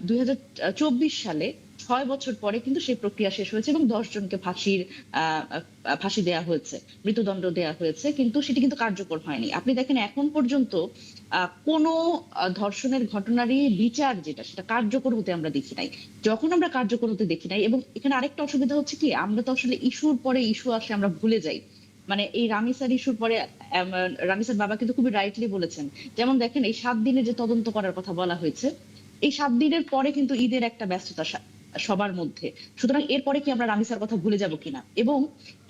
F: 2024 সালে 6 বছর পরে কিন্তু সেই প্রক্রিয়া শেষ হয়েছে এবং 10 জনকে ফাঁসি দেয়া হয়েছে, মৃত্যুদণ্ড দেয়া হয়েছে, কিন্তু সেটি কিন্তু কার্যকর হয়নি। আপনি দেখেন এখন পর্যন্ত কোনো ধর্ষণের ঘটনারই বিচার যেটা, সেটা কার্যকর হতে আমরা দেখি নাই। যখন আমরা কার্যকর হতে দেখি নাই, এবং এখানে আরেকটা অসুবিধা হচ্ছে কি, আমরা তো আসলে ইস্যুর পরে ইস্যু আসে আমরা ভুলে যাই। মানে এই রামিসার ইস্যুর পরে রামিসার বাবা কিন্তু খুবই রাইটলি বলেছেন, যেমন দেখেন এই 7 দিনে যে তদন্ত করার কথা বলা হয়েছে, এই 7 দিনের পরে কিন্তু ঈদের একটা ব্যস্ততা সবার মধ্যে। সুতরাং এরপরে কি আমরা রামিসার কথা ভুলে যাব কিনা? এবং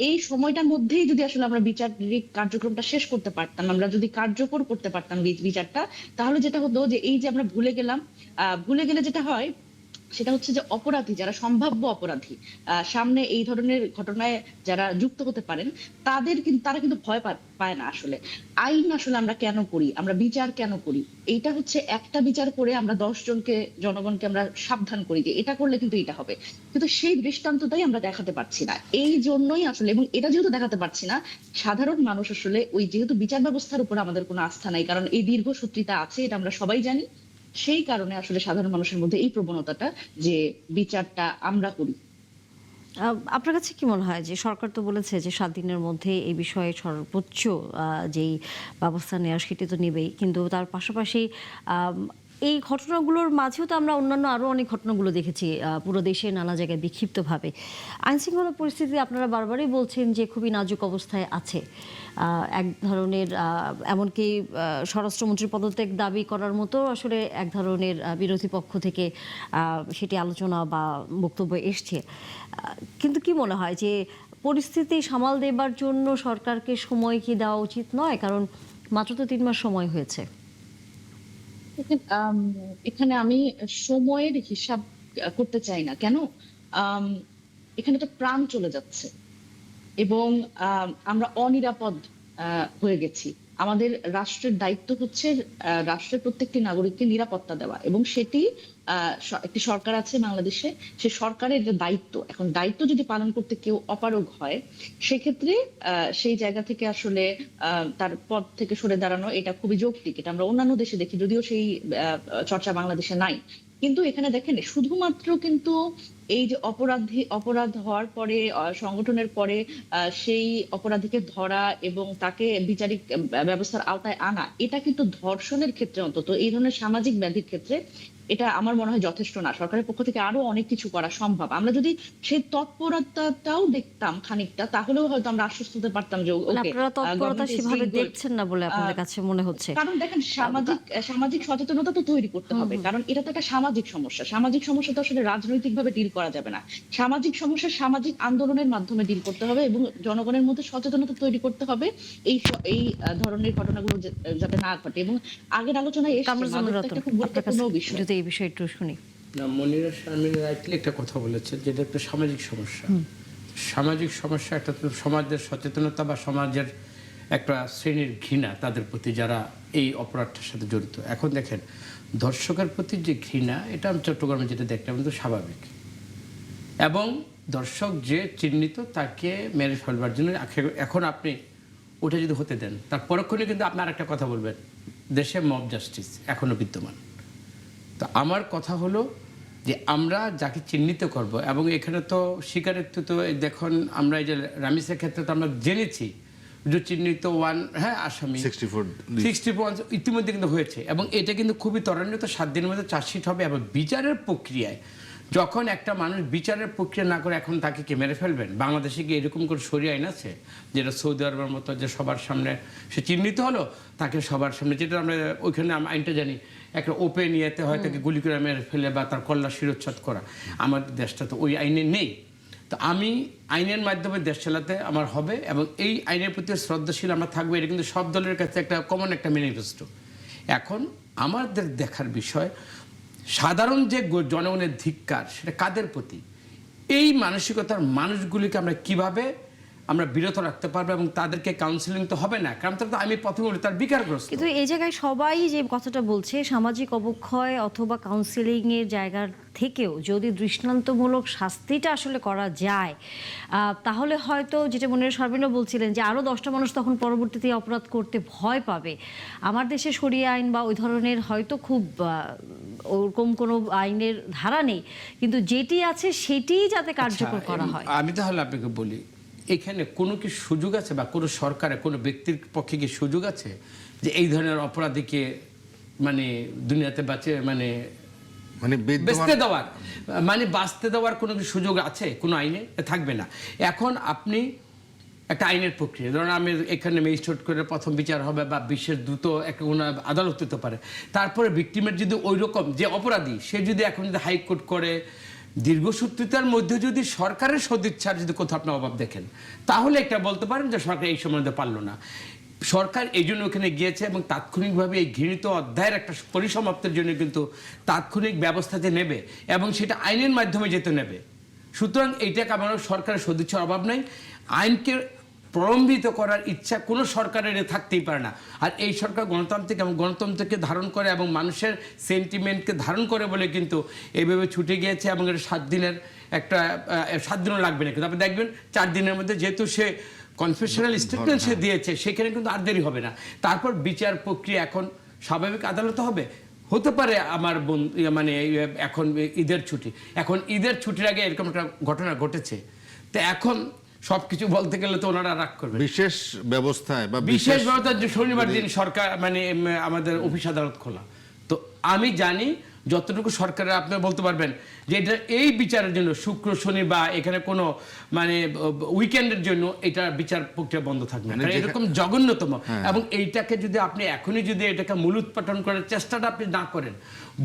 F: এই সময়টার মধ্যেই যদি আসলে আমরা বিচারিক কার্যক্রমটা শেষ করতে পারতাম, আমরা যদি কার্যকর করতে পারতাম বিচারটা, তাহলে যেটা হতো যে এই যে আমরা ভুলে গেলাম, ভুলে গেলে যেটা হয় সেটা হচ্ছে যে অপরাধী যারা সম্ভাব্য অপরাধী, সামনে এই ধরনের ঘটনায় যারা যুক্ত হতে পারেন, তারা কিন্তু ভয় পায় না। আসলে আইন আসলে আমরা কেন করি, আমরা বিচার কেন করি? এইটা হচ্ছে একটা বিচার করে আমরা 10 জনকে, জনগণকে আমরা সাবধান করি যে এটা করলে কিন্তু এটা হবে, কিন্তু সেই দৃষ্টান্তটাই আমরা দেখাতে পারছি না। এই জন্যই আসলে, এবং এটা যেহেতু দেখাতে পারছি না, সাধারণ মানুষ আসলে ওই যেহেতু বিচার ব্যবস্থার উপর আমাদের কোনো আস্থা নাই, কারণ এই দীর্ঘসূত্রিতা আছে, এটা আমরা সবাই জানি, সেই কারণে আসলে সাধারণ মানুষের মধ্যে এই প্রবণতাটা যে বিচারটা আমরা করি।
A: আপনার কাছে কি মনে হয় যে সরকার তো বলেছে যে 7 দিনের মধ্যে এই বিষয়ে সর্বোচ্চ যেই ব্যবস্থা নেওয়ার সেটি তো নেবেই, কিন্তু তার পাশাপাশি এই ঘটনাগুলোর মাঝেও তো আমরা অন্যান্য আরও অনেক ঘটনাগুলো দেখেছি পুরো দেশে নানা জায়গায় বিক্ষিপ্তভাবে। আইনশৃঙ্খলা পরিস্থিতি আপনারা বারবারই বলছেন যে খুবই নাজুক অবস্থায় আছে। এক ধরনের এমনকি স্বরাষ্ট্রমন্ত্রীর পদত্যাগ দাবি করার মতো আসলে এক ধরনের বিরোধী পক্ষ থেকে সেটি আলোচনা বা বক্তব্য এসছে। কিন্তু কি মনে হয় যে পরিস্থিতি সামাল দেবার জন্য সরকারকে সময় কি দেওয়া উচিত নয়? কারণ মাত্র তো 3 মাস সময় হয়েছে।
F: এখানে আমি সময়ের হিসাব করতে চাই না। কেন? আম, এখানে তো প্রাণ চলে যাচ্ছে, এবং আমরা অনিরাপদ হয়ে গেছি। আমাদের রাষ্ট্রের দায়িত্ব হচ্ছে রাষ্ট্রের প্রত্যেকটি নাগরিককে নিরাপত্তা দেওয়া, এবং সেটি একটি সরকার আছে বাংলাদেশে, সে সরকারের যে দায়িত্ব, এখন দায়িত্ব যদি পালন করতে কেউ অপারগ হয়, সেক্ষেত্রে সেই জায়গা থেকে আসলে তার পদ থেকে সরে দাঁড়ানো এটা খুবই যৌক্তিক। এটা আমরা অন্যান্য দেশে দেখি, যদিও সেই চর্চা বাংলাদেশে নাই। কিন্তু এখানে দেখেন শুধুমাত্র কিন্তু এই যে অপরাধ হওয়ার পরে, সংগঠনের পরে সেই অপরাধীকে ধরা এবং তাকে বিচারিক ব্যবস্থার আওতায় আনা, এটা কিন্তু ধর্ষণের ক্ষেত্রে, অন্তত এই ধরনের সামাজিক ব্যাধির ক্ষেত্রে এটা আমার মনে হয় যথেষ্ট না। সরকারের পক্ষ থেকে আরো অনেক কিছু করা সম্ভব। আমরা যদি সেই তৎপরতাটাও দেখতাম খানিকটা, তাহলেও হয়তো আমরা আশ্বস্ত হতে পারতাম যে
A: মানে
F: ওকে,
A: আপনারা তৎপরতা
F: গভর্নমেন্ট ইজ
A: সেভাবে
F: ডুইং গুড।
A: দেখছেন না বলে আপনাদের কাছে মনে হচ্ছে।
F: কারণ দেখেন সামাজিক সচেতনতা তো তৈরি করতে হবে, কারণ এটা তো একটা সামাজিক সমস্যা। সামাজিক সমস্যা তো আসলে রাজনৈতিক ভাবে ডিল করা যাবে না। সামাজিক সমস্যা সামাজিক আন্দোলনের মাধ্যমে ডিল করতে হবে এবং জনগণের মধ্যে সচেতনতা তৈরি করতে হবে এই ধরনের ঘটনাগুলো যাতে না ঘটে। এবং আগের আলোচনায় এসেছে
A: কামরুজ্জামান
F: মাদকটা
A: রতন,
F: একটা খুব
A: আপনার কাছে
F: গুরুত্বপূর্ণ বিষয়।
A: যদি এই বিষয়ে একটু শুনি।
C: না, মনিরা শারমিন রাইটলি একটা কথা বলেছে, যেটা একটা সামাজিক সমস্যা। সামাজিক সমস্যা একটা তো সমাজের সচেতনতা বা সমাজের একটা শ্রেণীর ঘৃণা তাদের প্রতি যারা এই অপরাধটার সাথে জড়িত। এখন দেখেন, দর্শকের প্রতি যে ঘৃণা, এটা আমি চট্টগ্রামে যেটা দেখলাম তো স্বাভাবিক, এবং দর্শক যে চিহ্নিত তাকে মেরে ফেলবার জন্য এখন আপনি ওটা যদি হতে দেন, তার পরক্ষণে কিন্তু আপনি আর একটা কথা বলবেন, দেশে মব জাস্টিস এখনো বিদ্যমান। তো আমার কথা হলো যে আমরা যাকে চিহ্নিত করব, এবং এখানে তো স্বীকারোক্তি তো দেখুন, আমরা এই যে রামিসের ক্ষেত্রে তো আমরা জেনেছি যে চিহ্নিত আসামি 61 ইতিমধ্যে কিন্তু হয়েছে, এবং এটা কিন্তু খুবই ত্বরান্বিত, 7 দিনের মধ্যে চার্জশিট হবে। এবং বিচারের প্রক্রিয়ায় যখন একটা মানুষ বিচারের প্রক্রিয়া না করে এখন তাকে কি মেরে ফেলবেন? বাংলাদেশে কি এরকম করে শরিয়া আইন আছে যেটা সৌদি আরবের মতো, যে সবার সামনে সে চিহ্নিত হলো, তাকে সবার সামনে, যেটা আমরা ওইখানে আইনটা জানি, একটা ওপেন ইয়েতে হয় তাকে গুলি করে মেরে ফেলে বা তার কল্লা শিরোচ্ছেদ করা। আমাদের দেশটা তো ওই আইনে নেই। তো আমি আইনের মাধ্যমে দেশ চালাতে আমার হবে, এবং এই আইনের প্রতি শ্রদ্ধাশীল আমরা থাকবো। এটা কিন্তু সব দলের কাছে একটা কমন একটা ম্যানিফেস্টো। এখন আমাদের দেখার বিষয় সাধারণ যে জনগণের ধিক্কার, সেটা কাদের প্রতি? এই মানসিকতার মানুষগুলিকে আমরা কিভাবে আমরা বিরত রাখতে পারবো, এবং তাদেরকে কাউন্সিলিং তো হবে না, কারণ তারা তো আমি প্রথমে বলি তার বিকারগ্রস্ত।
A: কিন্তু এই জায়গায় সবাই যে কথাটা বলছে সামাজিক অবক্ষয় অথবা কাউন্সিলিং এর জায়গা থেকেও যদি দৃষ্টান্তমূলক শাস্তিটা আসলে করা যায়, তাহলে হয়তো, যেটা মনিরা শারমিনও বলছিলেন, যে আরও 10টা মানুষ তখন পরবর্তীতে অপরাধ করতে ভয় পাবে। আমার দেশে শরিয়া আইন বা ওই ধরনের হয়তো খুব ওরকম কোনো আইনের ধারা নেই, কিন্তু যেটি আছে সেটিই যাতে কার্যকর করা হয়।
C: আমি তাহলে আপনাকে বলি, এখানে কোনো কি সুযোগ আছে বা কোনো সরকারের কোনো ব্যক্তির পক্ষে কি সুযোগ আছে যে এই ধরনের অপরাধীকে মানে দুনিয়াতে বেচতে দেওয়ার, মানে বাঁচতে দেওয়ার কোনো কি সুযোগ আছে? কোনো আইনে থাকবে না। এখন আপনি একটা আইনের প্রক্রিয়া, ধরুন আমি এখানে ম্যাজিস্ট্রেট করে প্রথম বিচার হবে বা বিশেষ দ্রুত একটা কোনো আদালত হতে পারে, তারপরে ভিক্টিমের যদি ওই রকম যে অপরাধী সে যদি এখন যদি হাইকোর্ট করে, দীর্ঘসূত্রিতার মধ্যে যদি সরকারের সদিচ্ছার যদি কোথাও আপনি অভাব দেখেন, তাহলে একটা বলতে পারেন যে সরকার এই সম্বন্ধে পারলো না। সরকার এই জন্য ওখানে গিয়েছে এবং তাৎক্ষণিকভাবে এই ঘৃণিত অধ্যায়ের একটা পরিসমাপ্তির জন্য কিন্তু তাৎক্ষণিক ব্যবস্থাতে নেবে, এবং সেটা আইনের মাধ্যমে যেতে নেবে। সুতরাং এইটাকে আমার সরকারের সদিচ্ছার অভাব নাই। আইনকে প্রলম্বিত করার ইচ্ছা কোনো সরকারের থাকতেই পারে না। আর এই সরকার গণতান্ত্রিক এবং গণতন্ত্রকে ধারণ করে এবং মানুষের সেন্টিমেন্টকে ধারণ করে বলে কিন্তু এইভাবে ছুটে গিয়েছে, এবং এটা 7 দিনের একটা 7 দিনও লাগবে না, কিন্তু আপনি দেখবেন 4 দিনের মধ্যে যেহেতু সে কনফেশনাল স্টেটমেন্ট সে দিয়েছে, সেখানে কিন্তু আর দেরি হবে না। তারপর বিচার প্রক্রিয়া এখন স্বাভাবিক আদালতে হবে। হতে পারে আমার মানে এখন ঈদের ছুটি, এখন ঈদের ছুটির আগে এরকম একটা ঘটনা ঘটেছে, তো এখন সবকিছু বলতে গেলে তো ওনারা রাগ করবে।
B: বিশেষ ব্যবস্থায় বা
C: বিশেষ ব্যবস্থা যে শনিবার দিন সরকার মানে আমাদের অফিস আদালত খোলা, তো আমি জানি যতটুকু সরকারের আপনি বলতে পারবেন যে এটা এই বিচারের জন্য শুক্র শনি বা এখানে কোনো মানে উইকেন্ডের জন্য এটা বিচার প্রক্রিয়া বন্ধ থাকবে না, এরকম জঘন্যতম। এবং এইটাকে যদি আপনি এখনই যদি এটাকে মূলোৎপাটন করার চেষ্টাটা আপনি না করেন,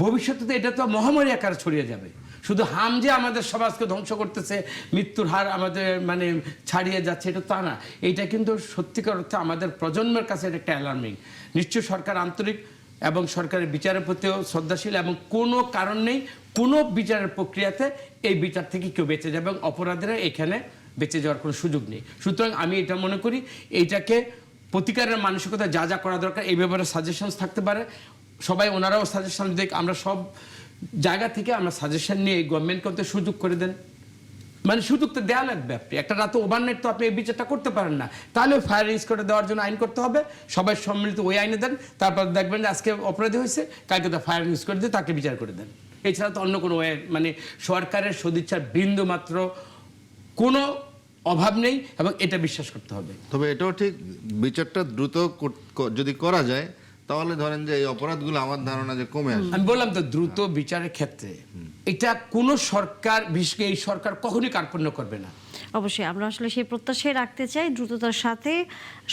C: ভবিষ্যতে এটা তো মহামারী আকারে ছড়িয়ে যাবে। শুধু হাম যে আমাদের সমাজকে ধ্বংস করতেছে, মৃত্যুর হার আমাদের মানে ছাড়িয়ে যাচ্ছে, এটা তা না। এইটা কিন্তু সত্যিকার অর্থে আমাদের প্রজন্মের কাছে এটা একটা অ্যালার্মিং। নিশ্চয়ই সরকার আন্তরিক এবং সরকারের বিচারের প্রতিও শ্রদ্ধাশীল, এবং কোনো কারণ নেই কোনো বিচারের প্রক্রিয়াতে এই বিচার থেকে কেউ বেঁচে যাবে, এবং অপরাধীরা এখানে বেঁচে যাওয়ার কোনো সুযোগ নেই। সুতরাং আমি এটা মনে করি এইটাকে প্রতিকারের মানসিকতা যা যা করা দরকার এই ব্যাপারে সাজেশনস থাকতে পারে। সবাই ওনারাও সাজেশন দেখ, আমরা সব জায়গা থেকে আমরা সাজেশন নিয়ে এই গভর্নমেন্টকে সুযোগ করে দেন। মানে সুযোগ তো দেওয়া লাগবে। আপনি একটা রাতে ওভারনাইট তো আপনি এই বিচারটা করতে পারেন না, তাহলে ফায়ারিং স্কোয়াডে দেওয়ার জন্য আইন করতে হবে, সবাই সম্মিলিত ওই আইনে দেন, তারপর দেখবেন যে আজকে অপরাধী হয়েছে, কালকে তো ফায়ারিং স্কোয়াড দিয়ে তাকে বিচার করে দেন। এছাড়া তো অন্য কোনো মানে সরকারের সদিচ্ছার বিন্দু মাত্র কোনো অভাব নেই, এবং এটা বিশ্বাস করতে হবে।
B: তবে এটাও ঠিক, বিচারটা দ্রুত যদি করা যায় তাহলে ধরেন যে এই অপরাধগুলো আমার ধারণা যে কমে আসবে।
C: আমি বললাম তো দ্রুত বিচারের ক্ষেত্রে এটা কোন সরকার, বিশেষ করে এই সরকার কখনোই কার্পণ্য করবে না।
A: অবশ্যই আমরা আসলে সেই প্রত্যাশাই রাখতে চাই, দ্রুততার সাথে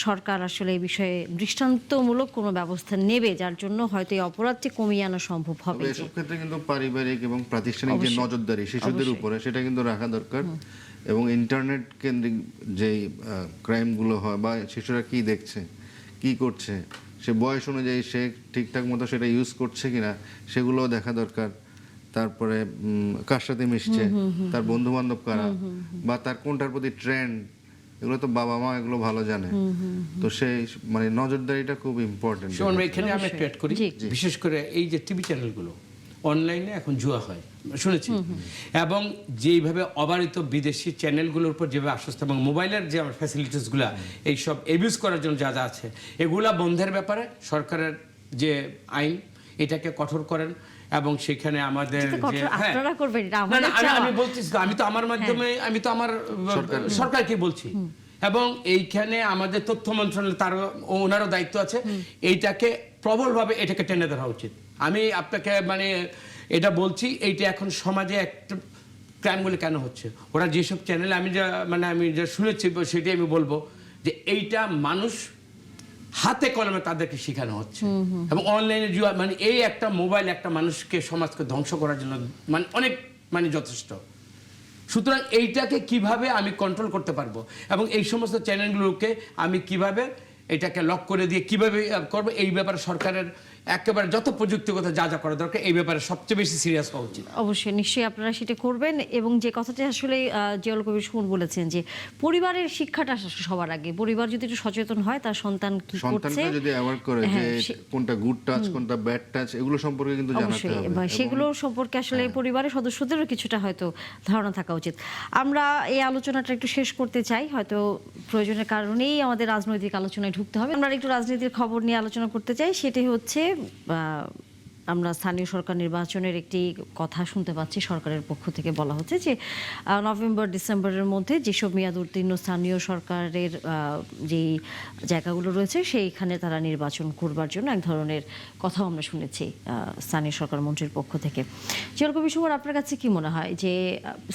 A: সরকার আসলে এই বিষয়ে দৃষ্টান্তমূলক কোনো ব্যবস্থা নেবে, যার জন্য হয়তো এই অপরাধটি কমিয়ে আনা সম্ভব হবে।
B: তবে এসব ক্ষেত্রে কিন্তু পারিবারিক এবং প্রাতিষ্ঠানিক যে নজরদারি শিশুদের উপরে, সেটা কিন্তু রাখা দরকার। এবং ইন্টারনেট কেন্দ্রিক যেই ক্রাইমগুলো হয় বা শিশুরা কি দেখছে, কি করছে, সে বয়স অনুযায়ী সে ঠিকঠাক মতো সেটা ইউজ করছে কিনা সেগুলোও দেখা দরকার। তারপরে কার সাথে মিশছে, তার বন্ধু বান্ধব কারা, বা তার কোনটার প্রতি ট্রেন্ড, এগুলো তো বাবা মা এগুলো ভালো জানে। তো সেই মানে নজরদারিটা খুব ইম্পর্টেন্ট।
C: সুমন ভাই, এখানে আমি একটু অ্যাড করি,
A: জি।
C: বিশেষ করে এই যে টিভি চ্যানেলগুলো অনলাইনে এখন জুয়া হয় শুনেছি, এবং যেইভাবে অবারিত বিদেশি চ্যানেলগুলোর উপর যেভাবে আশ্বস্ত, এবং মোবাইলের যে আমার ফ্যাসিলিটিসগুলো এইসব এবিউজ করার জন্য যা যা আছে, এগুলা বন্ধের ব্যাপারে সরকারের যে আইন এটাকে কঠোর করেন। এবং সেখানে আমাদের যে
A: আপনারা করবেন এটা
C: না,
A: আমাদের
C: না,
A: চাওয়া।
C: আমি বলতেছি তো, আমি তো আমার মাধ্যমে আমি তো আমার সরকারকে বলছি, এবং এইখানে আমাদের তথ্য মন্ত্রণালয় তার ওনারও দায়িত্ব আছে, এইটাকে প্রবলভাবে এটাকে টেনে ধরা উচিত। আমি আপনাকে মানে এটা বলছি, এইটা এখন সমাজে একটা ক্রাইমগুলো কেন হচ্ছে, ওরা যেসব চ্যানেল আমি যা শুনেছি সেটাই আমি বলবো যে এইটা মানুষ হাতে কলমে তাদেরকে শেখানো হচ্ছে, এবং অনলাইনে জুয়া মানে এই একটা মোবাইল একটা মানুষকে, সমাজকে ধ্বংস করার জন্য মানে অনেক মানে যথেষ্ট। সুতরাং এইটাকে কিভাবে আমি কন্ট্রোল করতে পারবো, এবং এই সমস্ত চ্যানেলগুলোকে আমি কিভাবে এটাকে লক করে দিয়ে কিভাবে করবো, এই ব্যাপারে সরকারের একেবারে যত প্রযুক্তিগত যা যা করা দরকার এই ব্যাপারে সবচেয়ে বেশি সিরিয়াস হওয়া উচিত।
A: অবশ্যই, নিশ্চয়ই আপনারা সেটা করবেন। এবং যে কথাটা আসলে জিয়াউল কবির সুমন বলেছেন যে পরিবারের শিক্ষাটা সবার আগে, পরিবার যদি একটু সচেতন হয় তার সন্তান কি করছে,
B: সন্তানকে যদি অ্যাওয়ার করে যে কোনটা গুড টাচ কোনটা ব্যাড টাচ, এগুলো সম্পর্কে কিন্তু জানাতে
A: অবশ্যই,
B: হবে।
A: বা সেগুলো সম্পর্কে আসলে পরিবারের সদস্যদেরও কিছুটা হয়তো ধারণা থাকা উচিত। আমরা এই আলোচনাটা একটু শেষ করতে চাই, হয়তো প্রয়োজনের কারণেই আমাদের রাজনৈতিক আলোচনায় ঢুকতে হবে। আমরা একটু রাজনীতির খবর নিয়ে আলোচনা করতে চাই, সেটি হচ্ছে আমরা স্থানীয় সরকার নির্বাচনের একটি কথা শুনতে পাচ্ছি, সরকারের পক্ষ থেকে বলা হচ্ছে যে নভেম্বর ডিসেম্বরের মধ্যে যেসব মেয়াদ উত্তীর্ণ স্থানীয় সরকারের যে জায়গাগুলো রয়েছে সেইখানে তারা নির্বাচন করবার জন্য এক ধরনের কথাও আমরা শুনেছি স্থানীয় সরকার মন্ত্রীর পক্ষ থেকে। জিয়াউল কবির সুমন, আপনার কাছে কি মনে হয় যে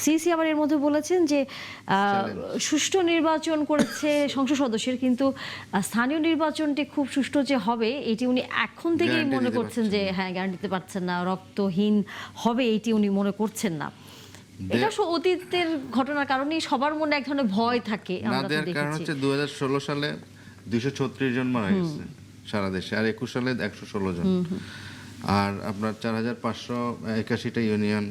A: সিসি আবার এর মধ্যে বলেছেন যে সুষ্ঠু নির্বাচন করেছে সংসদ সদস্যের, কিন্তু স্থানীয় নির্বাচনটি খুব সুষ্ঠু যে হবে এটি উনি এখন থেকেই মনে করছেন যে হ্যাঁ গ্যারান্টি দিতে পারছেন না, রক্তহীন হবে এটি উনি মনে করছেন না। এটা অতীতের ঘটনার কারণেই সবার মনে এক ধরনের ভয় থাকে।
B: না
A: আমরা তো
B: দেওয়ার কারণ
A: দেখেছি
B: হচ্ছে 2016 সালে 236 জন মারা গেছে সারা দেশে, আর 21 সালে 116 জন, আর আপনার 4581টা ইউনিয়ন,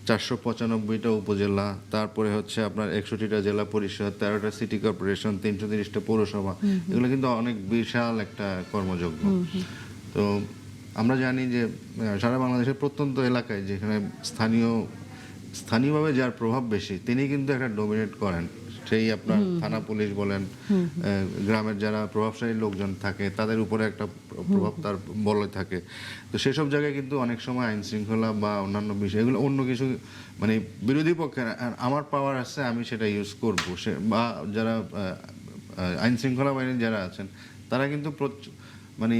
B: 495টা উপজেলা, তারপরে হচ্ছে আপনার 61টা জেলা পরিষদ, 13টা সিটি কর্পোরেশন, 330টা পৌরসভা, এগুলো কিন্তু অনেক বিশাল একটা কর্মযজ্ঞ। তো আমরা জানি যে সারা বাংলাদেশের প্রত্যন্ত এলাকায় যেখানে স্থানীয়ভাবে যার প্রভাব বেশি তিনি কিন্তু একটা ডমিনেট করেন। সেই আপনার থানা পুলিশ বলেন, গ্রামের যারা প্রভাবশালী লোকজন থাকে তাদের উপরে একটা প্রভাব তার বলে থাকে। তো সেসব জায়গায় কিন্তু অনেক সময় আইন শৃঙ্খলা বা অন্যান্য বিষয় এগুলো অন্য কিছু মানে বিরোধী পক্ষে আমার পাওয়ার আছে আমি সেটা ইউজ করবো, সে বা যারা আইন শৃঙ্খলা বাহিনী যারা আছেন তারা কিন্তু মানে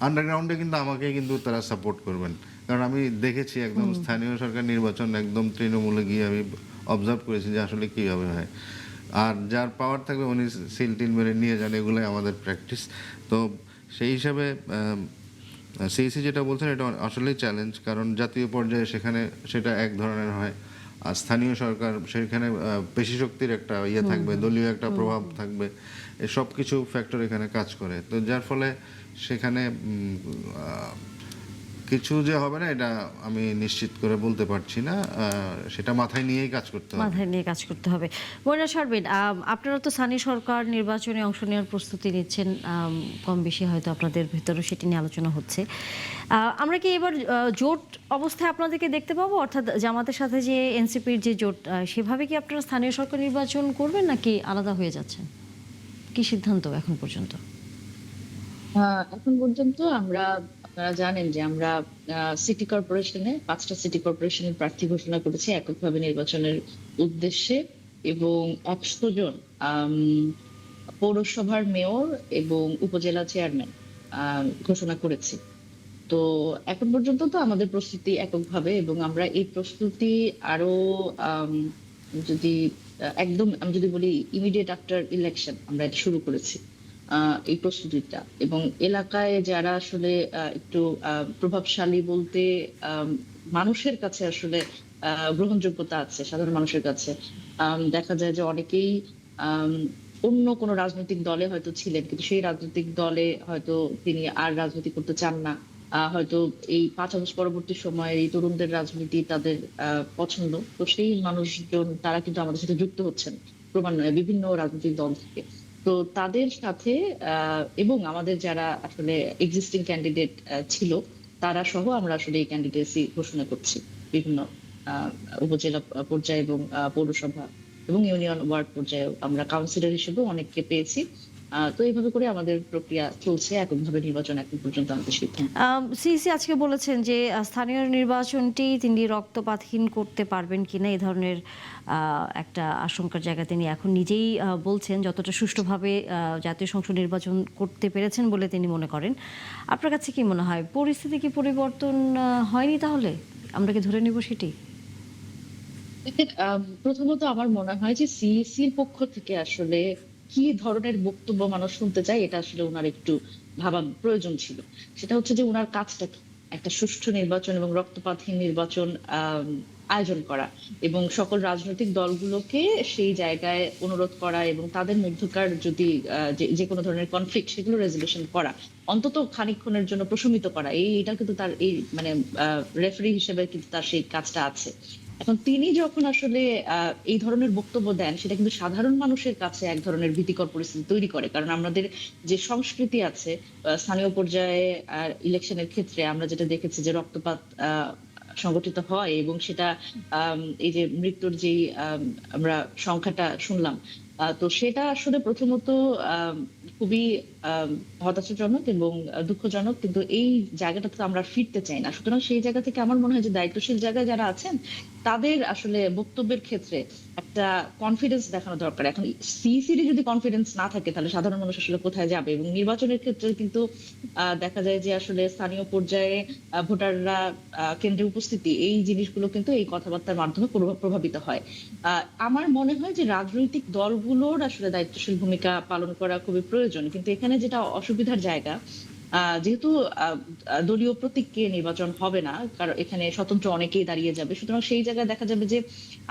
B: আন্ডারগ্রাউন্ডে কিন্তু আমাকে কিন্তু তারা সাপোর্ট করবেন। কারণ আমি দেখেছি একদম স্থানীয় সরকার নির্বাচন একদম তৃণমূলে গিয়ে আমি অবজার্ভ করেছি যে আসলে কীভাবে হয়। আর যার পাওয়ার থাকবে উনি সিল টিল মেরে নিয়ে যান, এগুলোই আমাদের প্র্যাকটিস। তো সেই হিসাবে সিইসি যেটা বলছেন এটা আসলেই চ্যালেঞ্জ, কারণ জাতীয় পর্যায়ে সেখানে সেটা এক ধরনের হয়, আর স্থানীয় সরকার সেখানে পেশি শক্তির একটা ইয়ে থাকবে, দলীয় একটা প্রভাব থাকবে, সব কিছু ফ্যাক্টর এখানে কাজ করে। তো যার ফলে সেখানে কিছু যে হবে না এটা আমি নিশ্চিত করে বলতে পারছি না, সেটা মাথায় নিয়েই কাজ করতে হবে।
A: মাথায় নিয়ে কাজ করতে হবে। ময়না শারমিন, আপনারা তো স্থানীয় সরকার নির্বাচনে অংশ নেওয়ার প্রস্তুতি নিচ্ছেন, কম বেশি হয়তো আপনাদের ভেতরেও সেটি নিয়ে আলোচনা হচ্ছে। আমরা কি এবার জোট অবস্থায় আপনাদেরকে দেখতে পাবো, অর্থাৎ জামাতের সাথে যে এনসিপির যে জোট সেভাবে কি আপনারা স্থানীয় সরকার নির্বাচন করবেন নাকি আলাদা হয়ে যাচ্ছেন? কি সিদ্ধান্ত এখন পর্যন্ত?
F: এখন পর্যন্ত আপনারা জানেন যে আমরা সিটি কর্পোরেশনে 5টা সিটি কর্পোরেশনের প্রার্থী ঘোষণা করেছি এককভাবে নির্বাচনের উদ্দেশ্যে, এবং 100 জন পৌরসভার মেয়র এবং উপজেলা চেয়ারম্যান ঘোষণা করেছি। তো এখন পর্যন্ত তো আমাদের প্রস্তুতি এককভাবে, এবং আমরা এই প্রস্তুতি আরো আম, যদি একদম আমি যদি বলি ইমিডিয়েট আফটার ইলেকশন আমরা এটা শুরু করেছি এই প্রস্তুতিটা। এবং এলাকায় যারা আসলে একটু প্রভাবশালী বলতে আম, মানুষের কাছে আসলে গ্রহণযোগ্যতা আছে সাধারণ মানুষের কাছে, দেখা যায় যে অনেকেই আম, অন্য কোনো রাজনৈতিক দলে হয়তো ছিলেন, কিন্তু সেই রাজনৈতিক দলে হয়তো তিনি আর রাজনীতি করতে চান না। হয়তো এই 5 আগস্ট পরবর্তী সময়ে এই তরুণদের রাজনীতি তাদের পছন্দ, তো সেই মানুষজন তারা কিন্তু আমাদের সাথে যুক্ত হচ্ছেন ক্রমান্বয়ে বিভিন্ন রাজনৈতিক দল থেকে। তো তাদের সাথে এবং আমাদের যারা আসলে এক্সিস্টিং ক্যান্ডিডেট ছিল তারা সহ আমরা আসলে এই ক্যান্ডিডেটসি ঘোষণা করছি বিভিন্ন আহ, উপজেলা পর্যায়ে এবং পৌরসভা এবং ইউনিয়ন ওয়ার্ড পর্যায়ে আমরা কাউন্সিলর হিসেবেও অনেককে পেয়েছি। তো এইভাবে করে আমাদের প্রক্রিয়া চলছে, এককভাবে নির্বাচন এখন পর্যন্ত আমাদের সিদ্ধান্ত।
A: সিইসি আজকে বলেছেন যে স্থানীয় নির্বাচনটি তিনি রক্তপাতহীন করতে পারবেন কিনা এই ধরনের একটা আশঙ্কার জায়গা তিনি এখন নিজেই বলছেন। যতটা সুষ্ঠুভাবে জাতীয় সংসদ নির্বাচন করতে পেরেছেন বলে তিনি মনে করেন। আপনার কাছে কি মনে হয় পরিস্থিতি কি পরিবর্তন হয়নি তাহলে? আমরা কি ধরে নিব সেটি?
F: দেখেন, প্রথমত আমার মনে হয় যে সিইসির পক্ষ থেকে আসলে কি ধরনের বক্তব্য মানুষ শুনতে চায় এটা আসলে ওনার একটু ভাবা প্রয়োজন ছিল। সেটা হচ্ছে যে ওনার কাজটা কি, একটা সুষ্ঠু নির্বাচন এবং রক্তপাতহীন নির্বাচন আয়োজন করা এবং সকল রাজনৈতিক দলগুলোকে সেই জায়গায় অনুরোধ করা এবং তাদের মধ্যকার যদি যে কোনো ধরনের কনফ্লিক্ট সেগুলো রেজলিউশন করা, অন্তত খানিকক্ষণের জন্য প্রশমিত করা, এটা কিন্তু তার এই মানে রেফারি হিসেবে কিন্তু তার সেই কাজটা আছে। এখন তিনি যখন আসলে এই ধরনের বক্তব্য দেন সেটা কিন্তু সাধারণ মানুষের কাছে এক ধরনের ভীতিকর পরিস্থিতি তৈরি করে, কারণ আমাদের যে সংস্কৃতি আছে স্থানীয় পর্যায়ে ইলেকশনের ক্ষেত্রে আমরা যেটা দেখেছি যে রক্তপাত সংগঠিত হয় এবং সেটা এই যে মৃত্যুর যেই আমরা সংখ্যাটা শুনলাম, তো সেটা আসলে প্রথমত খুবই হতাশাজনক এবং দুঃখজনক, কিন্তু এই জায়গাটাতে তো আমরা ফিরতে চাই না। সুতরাং সেই জায়গা থেকে আমার মনে হয় যে দায়িত্বশীল জায়গায় যারা আছেন তাদের আসলে বক্তব্যের ক্ষেত্রে একটা কনফিডেন্স দেখানো দরকার। এখন সিইসির যদি কনফিডেন্স না থাকে তাহলে সাধারণ মানুষ আসলে কোথায় যাবে? এবং নির্বাচনের ক্ষেত্রে কিন্তু দেখা যায় যে আসলে স্থানীয় পর্যায়ে ভোটাররা কেন্দ্রে উপস্থিতি, এই জিনিসগুলো কিন্তু এই কথাবার্তার মাধ্যমে প্রভাবিত হয়। আমার মনে হয় যে রাজনৈতিক দলগুলোর আসলে দায়িত্বশীল ভূমিকা পালন করা খুবই প্রয়োজন, কিন্তু এখানে যেটা অসুবিধার জায়গা, যেহেতু দলীয় প্রতীকে নির্বাচন হবে না, কারণ এখানে স্বতন্ত্র অনেকেই দাঁড়িয়ে যাবে, সুতরাং সেই জায়গায় দেখা যাবে যে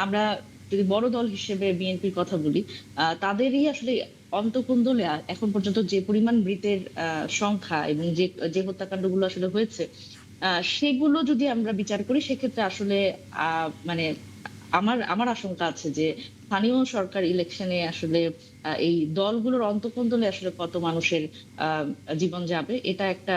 F: আমরা যদি বড় দল হিসেবে বিএনপির কথা বলি, তাদেরই আসলে অন্তঃকোন্দলে এখন পর্যন্ত যে পরিমাণ মৃতের সংখ্যা এবং যে হত্যাকাণ্ডগুলো আসলে হয়েছে, সেগুলো যদি আমরা বিচার করি সেক্ষেত্রে আসলে মানে আমার আমার আশঙ্কা আছে যে স্থানীয় সরকার ইলেকশনে আসলে এই দলগুলোর অন্তঃকোন্দলে আসলে কত মানুষের জীবন যাবে, এটা একটা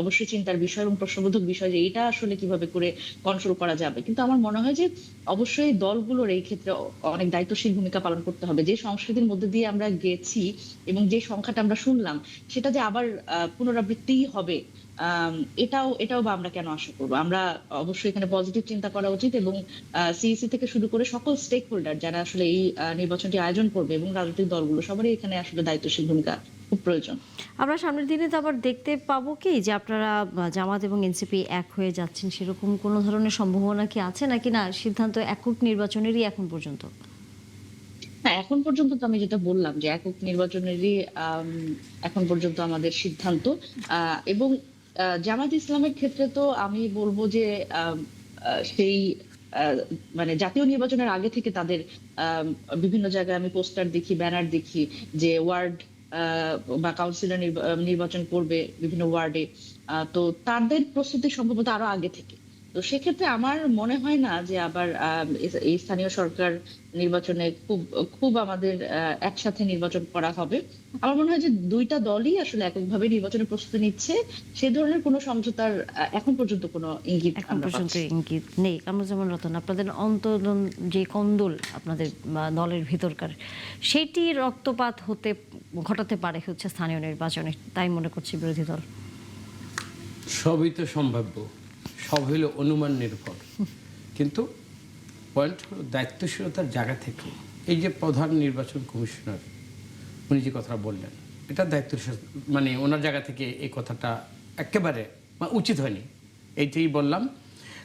F: অবশ্যই চিন্তার বিষয় এবং প্রশ্নবোধক বিষয় যে এটা আসলে কিভাবে করে কন্ট্রোল করা যাবে। কিন্তু আমার মনে হয় যে অবশ্যই দলগুলোর এই ক্ষেত্রে অনেক দায়িত্বশীল ভূমিকা পালন করতে হবে। যে সংস্কৃতির মধ্যে দিয়ে আমরা গেছি এবং যে সংখ্যাটা আমরা শুনলাম সেটা যে আবার পুনরাবৃত্তিই হবে, এটাও বা আমরা কেন আশা করবো? আমরা অবশ্যই এখানে পজিটিভ চিন্তা করা উচিত এবং সিইসি থেকে শুরু করে সকল স্টেক হোল্ডার যারা আসলে এই নির্বাচনটি আয়োজন করবে এবং রাজনৈতিক দলগুলো সবারই এখানে আসলে দায়িত্বশীল ভূমিকা খুব প্রয়োজন।
A: আমরা সামনের দিনে তো আবার দেখতে পাবো কি যে আপনারা জামাত এবং এনসিপি এক হয়ে যাচ্ছেন, সেরকম কোনো ধরনের সম্ভাবনা কি আছে নাকি না সিদ্ধান্ত একক নির্বাচনেরই এখন পর্যন্ত?
F: হ্যাঁ, এখন পর্যন্ত তো আমি যেটা বললাম যে একক নির্বাচনেরই এখন পর্যন্ত আমাদের সিদ্ধান্ত। এবং জামাত ইসলামের ক্ষেত্রে তো আমি বলবো যে সেই মানে জাতীয় নির্বাচনের আগে থেকে তাদের বিভিন্ন জায়গায় আমি পোস্টার দেখি, ব্যানার দেখি যে ওয়ার্ড বা কাউন্সিলর নির্বাচন করবে বিভিন্ন ওয়ার্ডে। তো তাদের প্রস্তুতি সম্ভবত আরো আগে থেকে। তো সেক্ষেত্রে আমার মনে হয় না যে আবার এই স্থানীয় সরকার নির্বাচনে খুব খুব আমাদের একসাথে নির্বাচন করা হবে। আমার মনে হয় যে দুইটা দলই আসলে এককভাবে নির্বাচনের প্রস্তুতি নিচ্ছে, সে ধরনের কোনো সমঝোতার এখন পর্যন্ত কোনো ইঙ্গিত
A: এখন
F: আমরা
A: পর্যন্ত
F: পাচ্ছি না।
A: ইঙ্গিত নেই। কামরুজ্জামান রতন, আপনাদের অন্তর্দন যে কন্দল আপনাদের দলের ভিতরকার, সেটি রক্তপাত ঘটাতে পারে হচ্ছে স্থানীয় নির্বাচনে, তাই মনে করছে বিরোধী দল।
C: সবই তো সম্ভাব্য, সব হইল অনুমান নির্ভর। কিন্তু পয়েন্ট হলো দায়িত্বশীলতার জায়গা থেকে এই যে প্রধান নির্বাচন কমিশনার উনি যে কথা বললেন এটা দায়িত্ব মানে ওনার জায়গা থেকে এই কথাটা একেবারে উচিত হয়নি, এইটাই বললাম।